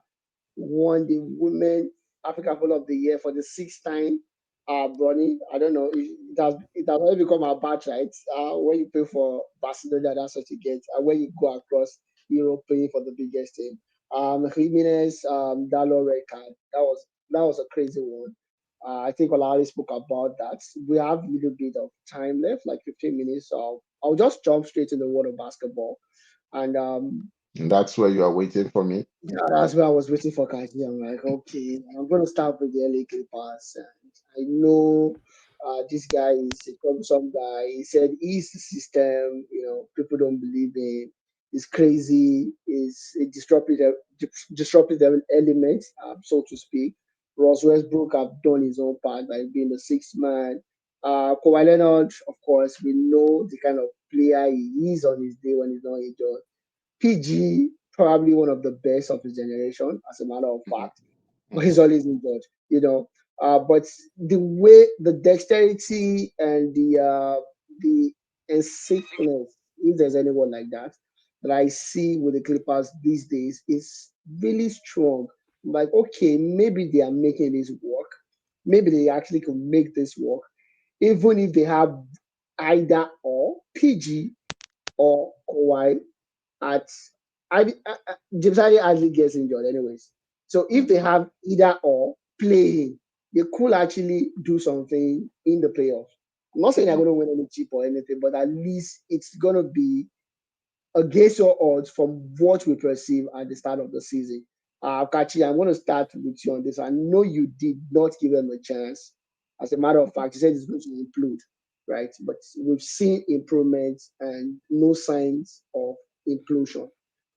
won the Women African Footballer of the Year for the sixth time. Bronny, I don't know. It has already become a batch, right? When you play for Barcelona, that's what you get. And when you go across Europe playing for the biggest team. Jimenez, Dalo red card. That was a crazy one. I think Olari spoke about that. We have a little bit of time left, like 15 minutes. So I'll just jump straight in the world of basketball. And And that's where you are waiting for me. yeah, that's where I was waiting for Kaji. I'm like, okay, I'm going to start with the LA Clippers. And I know this guy is a troublesome guy. He said he's the system. People don't believe him. He's crazy. He's a disruptive element, so to speak. Ross Westbrook have done his own part by being the sixth man. Kawhi Leonard, of course, we know the kind of player he is on his day when he's not injured. PG, probably one of the best of his generation, as a matter of Mhm, fact, but mhm, he's always injured, you know. But the way the dexterity and the instinctness, if there's anyone like that, that I see with the Clippers these days is really strong. Like, okay, maybe they are making this work. Maybe they actually can make this work, even if they have either or PG or Kawhi at James Harden hardly gets injured anyways. So if they mhm, have either or playing, they could actually do something in the playoffs. I'm not saying they're mhm. going to win any chip or anything, but at least it's going to be against your odds from what we perceive at the start of the season. Kachi, I'm going to start with you on this. I know you did not give them a chance. As a matter of fact, you said it's going to implode, right? But we've seen improvements and no signs of implosion.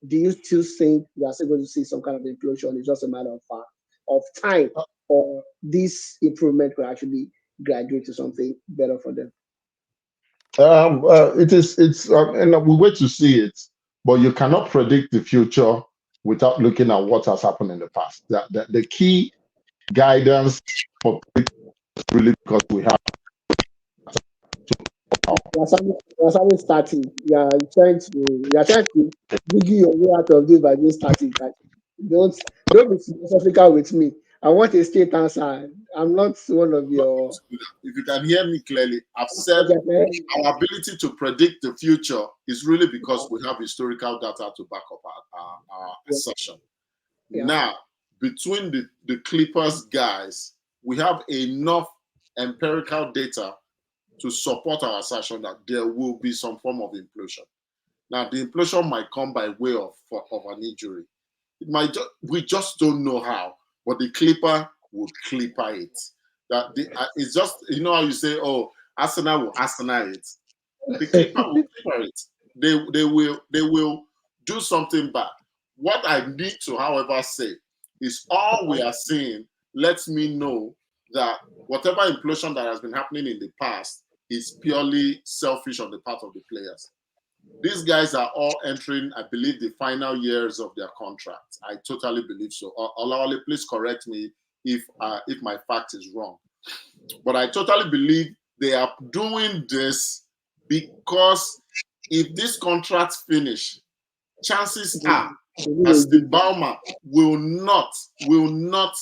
Do you still think we are still going to see some kind of implosion? It's just a matter of fact of time, or this improvement could actually graduate to something better for them. And we wait to see it, but you cannot predict the future without looking at what has happened in the past. The key guidance for really because we have You're starting. You're trying to wiggle your way out of this by being static. Don't don't be philosophical with me. I want a straight answer. I'm not one of Not your. to do that. If you can hear me clearly, I've said Okay, our ability to predict the future is really because we have historical data to back up our yeah, assertion. yeah. Now, between the Clippers guys, we have enough empirical data to support our assertion that there will be some form of implosion. Now, the implosion might come by way of an injury. It might we just don't know how, but the Clipper would Clipper it. It's just how you say, oh, Arsenal will Arsenal it. The Clipper will Clipper it. They will do something bad. What I need to, however, say is all we are seeing lets me know that whatever implosion that has been happening in the past is purely selfish on the part of the players. These guys are all entering, I believe, the final years of their contract. I totally believe so. Olawale, please correct me if my fact is wrong. But I totally believe they are doing this because if this contract finish, chances are They need that a Steve big guy. Ballmer will not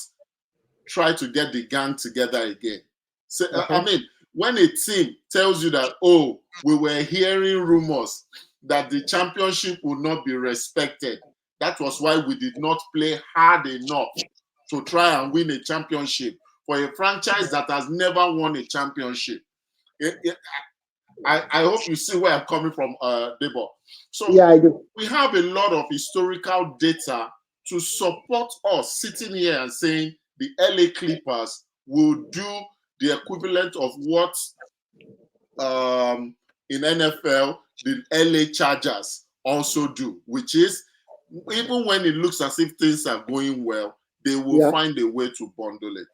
try to get the gang together again. So I Uh-huh. mean, when a team tells you that, oh, we were hearing rumors that the championship would not be respected, that was why we did not play hard enough to try and win a championship for a franchise that has never won a championship. I hope you see where I'm coming from, Debo. So Yeah, I do. we have a lot of historical data to support us sitting here and saying the LA Clippers will do the equivalent of what in NFL the LA Chargers also do, which is even when it looks as if things are going well, they will Yeah. find a way to bundle it.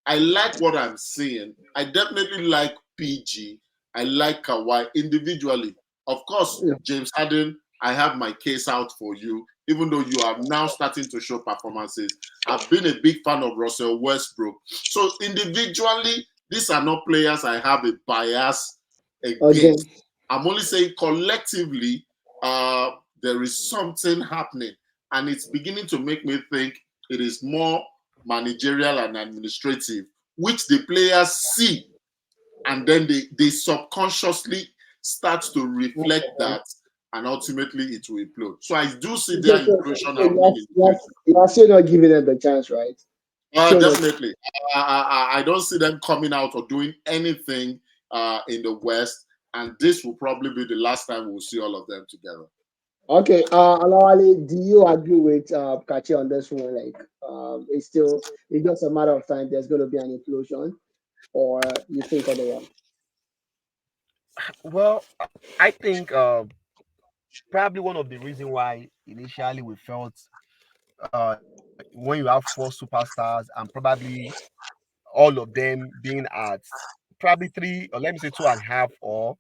I like what I'm seeing. I definitely like PG. I like Kawhi individually. Of course, Yeah. James Harden, I have my case out for you, even though you are now starting to show performances. I've been a big fan of Russell Westbrook. So individually, these are not players I have a bias against. Again. I'm only saying collectively, uh, there is something happening, and it's beginning to make me think it is more managerial and administrative, which the players see, and then they subconsciously start to reflect that, and ultimately it will implode. So I do see So, their implosion so happening in the future. you're still not giving them the chance, right? Still not. Definitely. I don't see them coming out or doing anything in the West, and this will probably be the last time we'll see all of them together. Okay, Alawale, do you agree with Kachi on this one? Like, it's just a matter of time. There's going to be an implosion, or you think otherwise? Well, I think probably one of the reasons why initially we felt when you have four superstars and probably all of them being at probably three, or let me say two and a half, or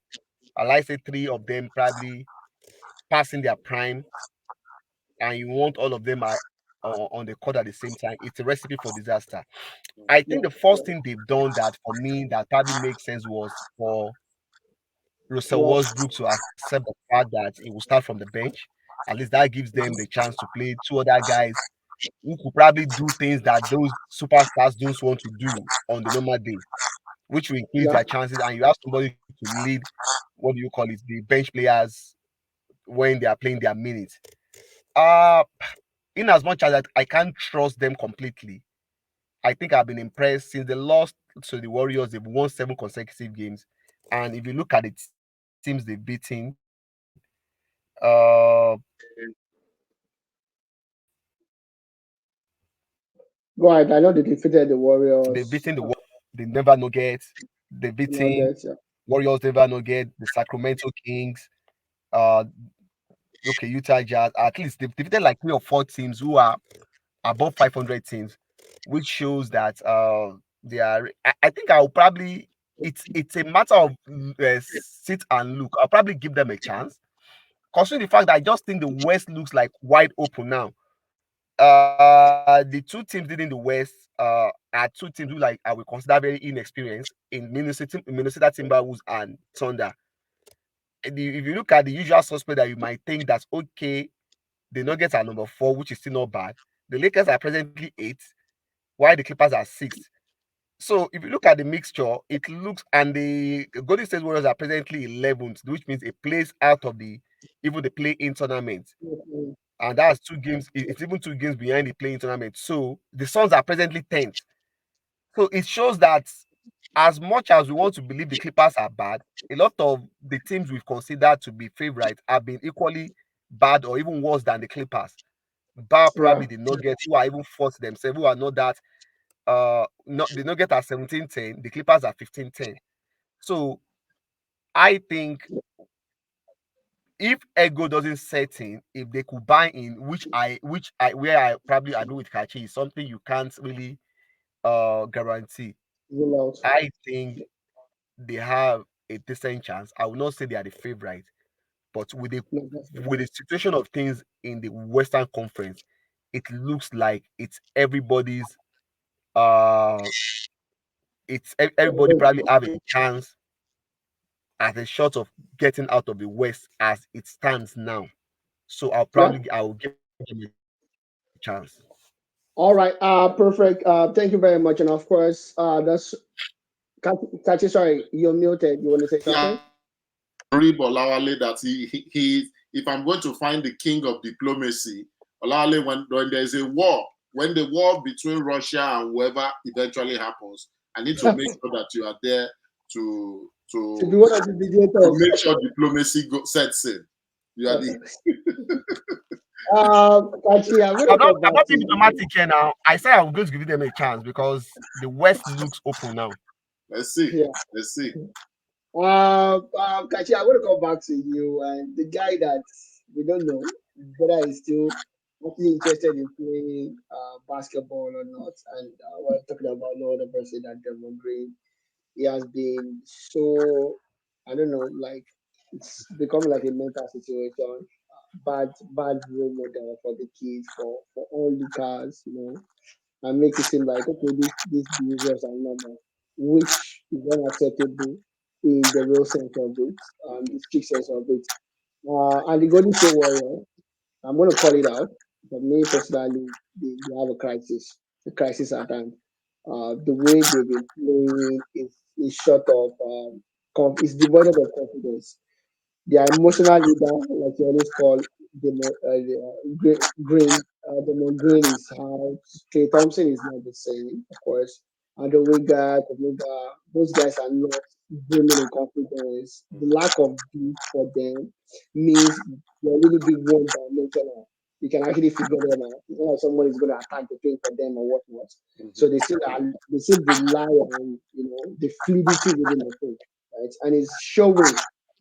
I like say three of them probably passing their prime, and you want all of them on the court at the same time. It's a recipe for disaster. I think the Yeah, first yeah. thing they've done that for me that probably makes sense was for Russell Ross. Westbrook to accept the fact that he will start from the bench. At least that gives them the chance to play two other guys who could probably do things that those superstars don't want to do on the normal day, which will increase Yeah, their chances. And you have somebody to lead, what do you call it, the bench players when they are playing their minutes. Uh, in as much as I can't trust them completely, I think I've been impressed since they lost to the Warriors. They've won 7 consecutive games, and if you look at the teams they've beaten, uh, go ahead. I know they defeated the they've beaten Warriors. the they never no get. They've beaten Nuggets. Yeah. Warriors never no get the Sacramento Kings. Uh, okay, Utah Jazz. At least they've defeated like 3 or 4 teams who are above 500 teams, which shows that they are. I think I'll probably. It's a matter of sit and look. I'll probably give them a chance. Considering the fact that I just think the West looks like wide open now. The two teams leading the West are two teams who like I would consider very inexperienced in Minnesota Timberwolves and Thunder. If you look at the usual suspect that you might think that's okay, the Nuggets are number 4, which is still not bad. The Lakers are presently 8, while the Clippers are 6. So if you look at the mixture, it looks and the Golden State Warriors are presently 11th, which means a place out of the even the play-in tournament. Mhm. And that's 2 games. It's even 2 games behind the play-in tournament. So the Suns are presently 10th. So it shows that as much as we want to believe the Clippers are bad, a lot of the teams we've considered to be favorites have been equally bad or even worse than the Clippers. Bar Yeah, probably the Nuggets, who are even forced themselves, who are not that not the Nuggets are 17-10, the Clippers are 15-10. So I think if ego doesn't set in, if they could buy in, which I where I probably agree with Kachi, is something you can't really guarantee. rule out. I think they have a decent chance. I will not say they are the favorite, but No, that's with the situation of things in the Western Conference, it looks like it's everybody's uh everybody probably have a chance as a shot of getting out of the West as it stands now. So yeah. I will give them a chance. All right. Perfect. Thank you very much. And of course, that's Kachi. Sorry, you're muted. You want to say Yeah, something? Rib Olawale that if I'm going to find the king of diplomacy, Olawale, when there's a war, when the war between Russia and whoever eventually happens, I need to make sure that you are there to To be to one of the to mediators. make sure diplomacy sets in. You are the Kachi, I'm gonna come I'm back not to being you. diplomatic here now. I said I'm going to give them a chance because the West looks open now. let's see. Yeah. Let's see. Kachi, I'm gonna come back to you. And the guy that we don't know whether he's still actually interested in playing basketball or not. And we're talking about no other person than Devon Green. He has been so, I don't know, like it's become like a mental situation. Bad role model for the kids, for all the cars, and make it seem like okay, these behaviors are normal, which is unacceptable in the real sense of it, the strict sense of it. And the Golden State Warriors, I'm going to call it out. For me personally, they have a crisis at hand. The way they've been playing is short of, is devoid of confidence. Their emotional leader, like you always call Green, Demon Green is out. Clay Thompson is not the same, of course. Andrew Wiggins, Omega, those guys are not brimming in confidence. The lack of beat for them means they're really big one dimensional. You can actually figure them out. It's not like someone is going to attack the paint for them or whatnot. So they still rely on the fluidity within the thing, right? And it's showing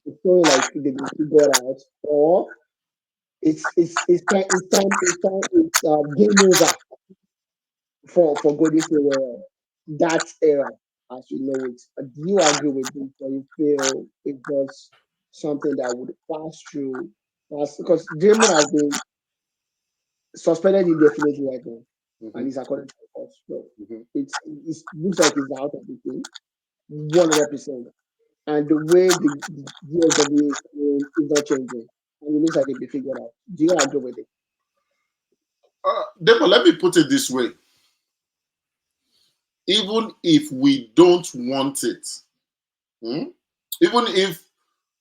like they've been figured out, or it's game over for Golden State Warriors. That era. as we know it. Do you agree with this, or you feel it's just something that would pass through? Because Draymond has been suspended indefinitely right now, and Mhm, he's according to the court. So mhm. it looks like he's out of the game, 100%. And the way the DSW is playing is not changing, and it looks like it'll be figured out. Do you agree with it? Therefore, let me put it this way: even if we don't want it, hmm, even if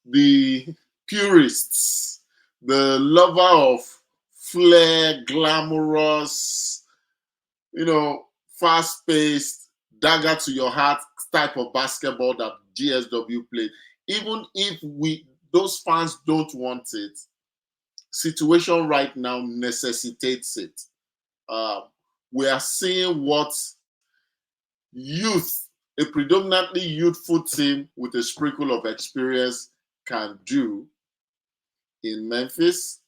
the purists, the lover of flair, glamorous, fast-paced, dagger to your heart type of basketball that GSW played, even if we those fans don't want it, situation right now necessitates it. Uh, we are seeing what youth, a predominantly youthful team with a sprinkle of experience, can do in Memphis,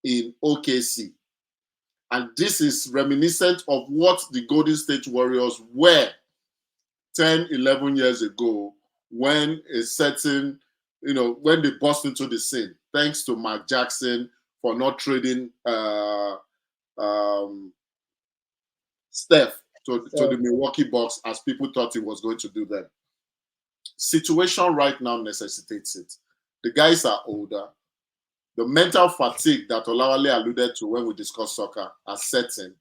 in OKC. And this is reminiscent of what the Golden State Warriors were 10, 11 years ago when a certain, when they burst into the scene, thanks to Mark Jackson for not trading um, Steph to the So Milwaukee Bucks as people thought he was going to do them. Situation right now necessitates it. The guys are older. The mental fatigue that Olawale alluded to when we discussed soccer has set in.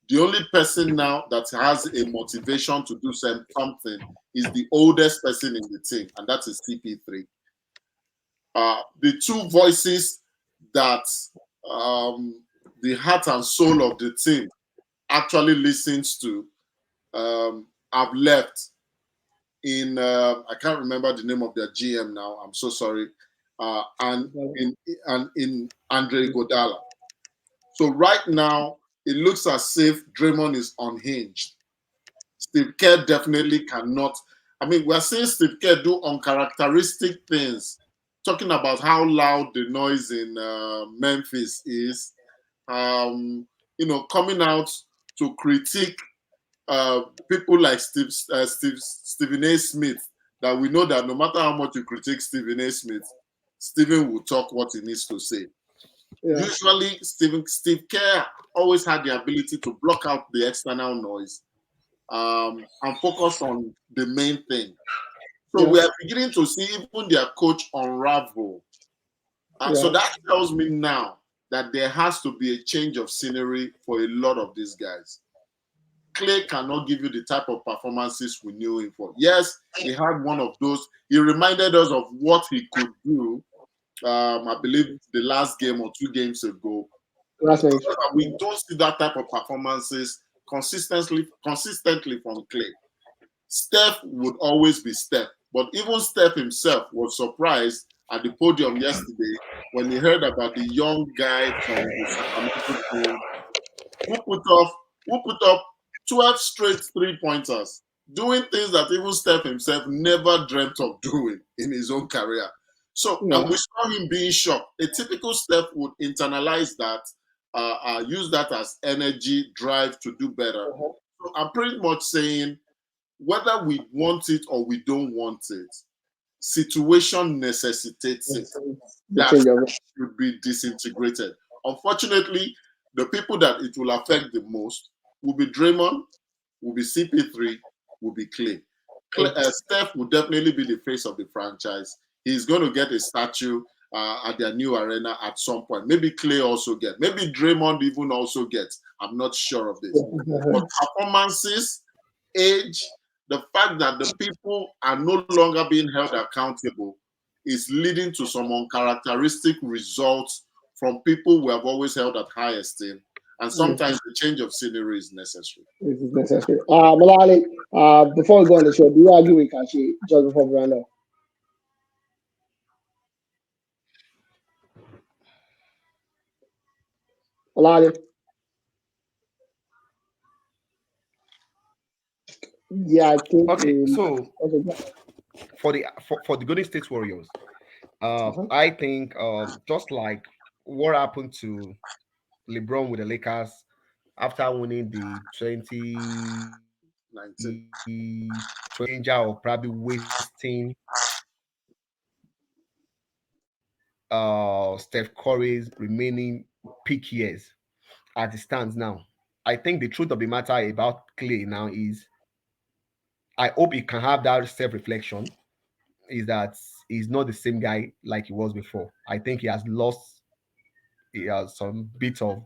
The only person now that has a motivation to do something is the oldest person in the team, and that is CP3. The two voices that the heart and soul of the team actually listens to have left in I can't remember the name of their GM now. I'm so sorry. And in Andre Godala. So right now it looks as if Draymond is unhinged. Steve Kerr definitely cannot. I mean, we're seeing Steve Kerr do uncharacteristic things, talking about how loud the noise in Memphis is. Coming out to critique uh, people like Stephen A. Smith, that we know that no matter how much you critique Stephen A. Smith, Stephen will talk what he needs to say. yeah, Usually, Steve Kerr always had the ability to block out the external noise and focus on the main thing. So yeah, we are beginning to see even their coach unravel. So yeah. that tells me now that there has to be a change of scenery for a lot of these guys. Clay cannot give you the type of performances we knew him for. Yes, he had one of those. He reminded us of what he could do. I believe the last game or 2 games ago. Last minute. However, we don't see that type of performances consistently from Clay. Steph would always be Steph, but even Steph himself was surprised at the podium yesterday when he heard about the young guy from the Sacramento Kings who put up 12 straight 3 pointers, doing things that even Steph himself never dreamt of doing in his own career. So, Yeah. and we saw him being shocked. A typical Steph would internalize that, use that as energy, drive to do better. Uh-huh. So I'm pretty much saying whether we want it or we don't want it, situation necessitates it. The That change of it. should be disintegrated. Unfortunately, the people that it will affect the most will be Draymond, will be CP3, will be Clay. Steph will definitely be the face of the franchise. He's going to get a statue at their new arena at some point. Maybe Clay also gets. Maybe Draymond even also gets. I'm not sure of this. But performances, age, the fact that the people are no longer being held accountable is leading to some uncharacteristic results from people we have always held at high esteem. And Yes, sometimes the change of scenery is necessary. this is necessary. Malali, before we go on the show, do you agree with Kashi just before we run off? Malali, yeah, I think Okay, we. so Okay, for the Golden State Warriors, uh-huh. I think just like what happened to LeBron with the Lakers after winning the 2019 the danger of probably wasting Steph Curry's remaining peak years as it stands now. I think the truth of the matter about Clay now is I hope he can have that self reflection. Is that he's not the same guy like he was before. I think he has some bit of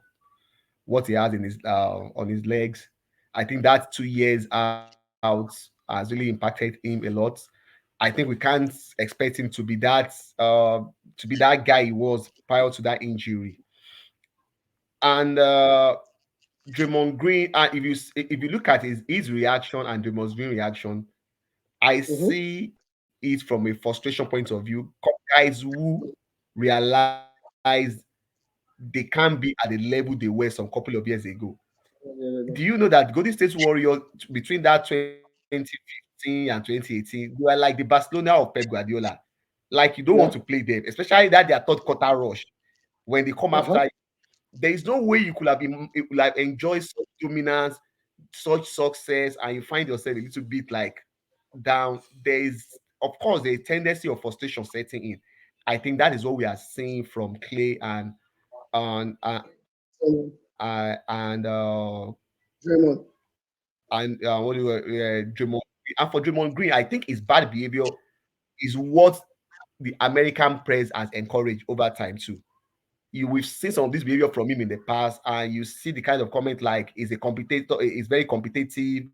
what he has in his on his legs. I think that 2 years out has really impacted him a lot. I think we can't expect him to be that guy he was prior to that injury. And Draymond Green, if you look at his reaction and Draymond Green reaction, I Mm-hmm. see it from a frustration point of view. Guys who realize they can't be at the level they were some couple of years ago. Do you know that Golden State Warriors between that 2015 and 2018, they were like the Barcelona of Pep Guardiola. Like you don't want to play Yeah. them, especially that their third quarter rush when they come after Uh-huh. you. There is no way you could have enjoyed such dominance, such success, and you find yourself a little bit like down. There is, of course, a tendency of frustration setting in. I think that is what we are seeing from Clay and Um, Draymond. what do you Draymond Green. And for Draymond Green, I think his bad behavior is what the American press has encouraged over time too. We've seen some of this behavior from him in the past, and you see the kind of comment like he's a competitor, he's very competitive,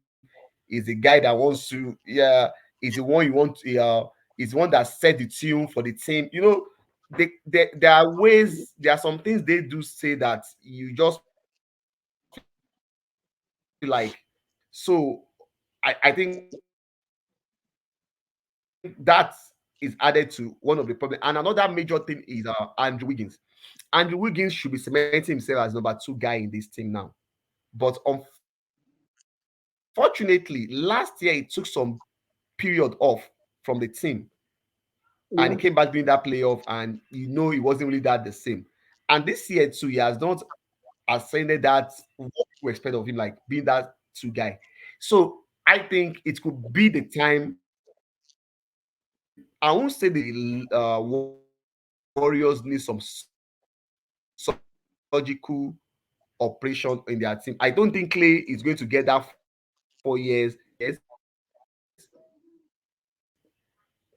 he's a guy that wants to, yeah, he's the one you want, he's the one that set the tune for the team. There are ways, there are some things they do say that you just feel like, so I think that is added to one of the problem. And another major thing is Andrew Wiggins. Andrew Wiggins should be cementing himself as number two guy in this team now. But unfortunately, last year it took some period off from the team and he came back during that playoff and Yeah. he wasn't really that the same. And this year too, he has not ascended that what people expect of him, like being that two guy. So I think it could be the time. I won't say the Warriors need some surgical operation in their team. I don't think Clay is going to get that 4 years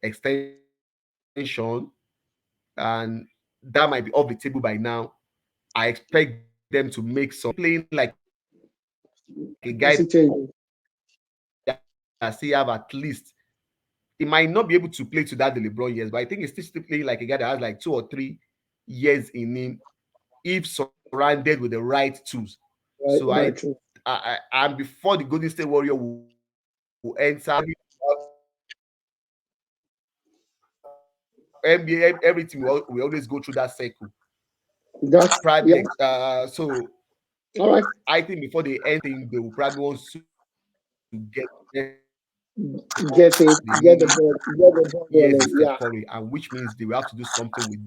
extension, and that might be off the table by now. I expect them to make some. I don't think playing like a guy that still have at least. Dressing changes. He might not be able to play to that the LeBron years, but I think he's still playing like a guy that has like 2 or 3 years in him if surrounded with the right tools. So Right. Very true. and before the Golden State Warrior will enter NBA, every team will always go through that cycle. That's Probably, yeah. so All right. I think before they end thing, they will probably want to get the Get the ball, get the ball years rolling. in Steph Yeah. Curry, and which means they will have to do something with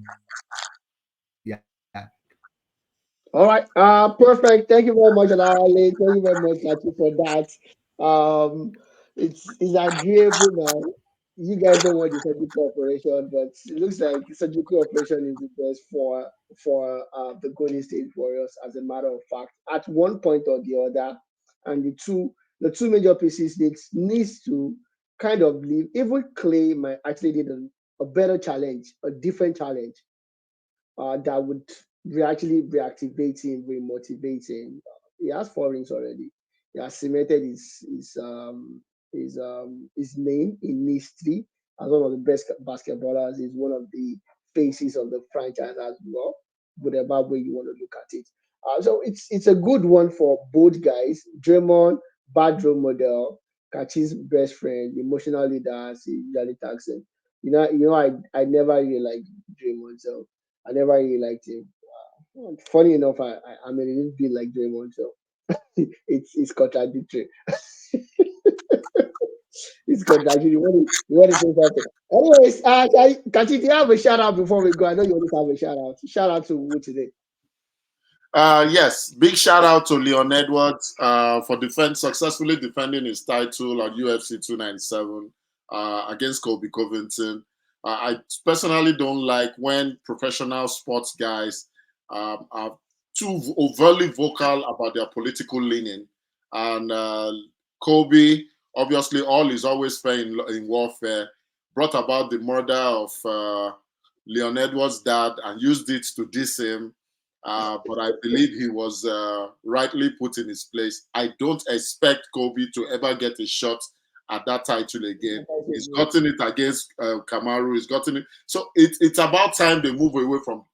their. All right. Perfect. Thank you very much, Ali. Thank you very much, Lati, for that. It's agreeable now. You guys don't want the surgical operation, but it looks like surgical operation is the best for the Golden State Warriors. As a matter of fact, at one point or the other, and the two major pieces needs to kind of leave. Even Clay might actually need a better challenge, a different challenge that would actually reactivate him, remotivate him. He has 4 rings already. He has cemented his name in history as one of the best basketballers. He's one of the faces of the franchise as well, whatever way you want to look at it. So it's a good one for both guys. Draymond, bad role model, Kachi's best friend, emotional leader, as he usually tags him. I never really liked Draymond, so I never really liked him. Funny enough, I'm a little bit like Draymond, so it's contradictory. It's contradictory. You want to say something? Anyways, Kachi, do you have a shout out before we go? I know you always have a shout out. Shout out to who today? Yes, big shout out to Leon Edwards for successfully defending his title at UFC 297 against Colby Covington. I personally don't like when professional sports guys are too overly vocal about their political leaning. And Colby, obviously, all is always fair in warfare, brought about the murder of Leon Edwards' dad and used it to diss him. But I believe he was rightly put in his place. I don't expect Kobe to ever get a shot at that title again. He's gotten it against Kamaru. He's gotten it. So it's about time they move away from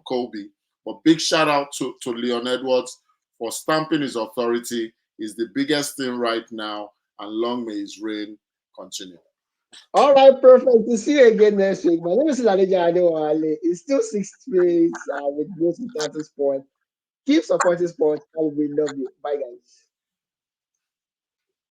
Kobe. But big shout out to Leon Edwards for stamping his authority. He's the biggest thing right now, and long may his reign continue. All right, perfect. To see you again next week. My name is Ladeja Adewale. It's still 6 minutes with Most Important Sport. Keep supporting sports, and we love you. Bye, guys.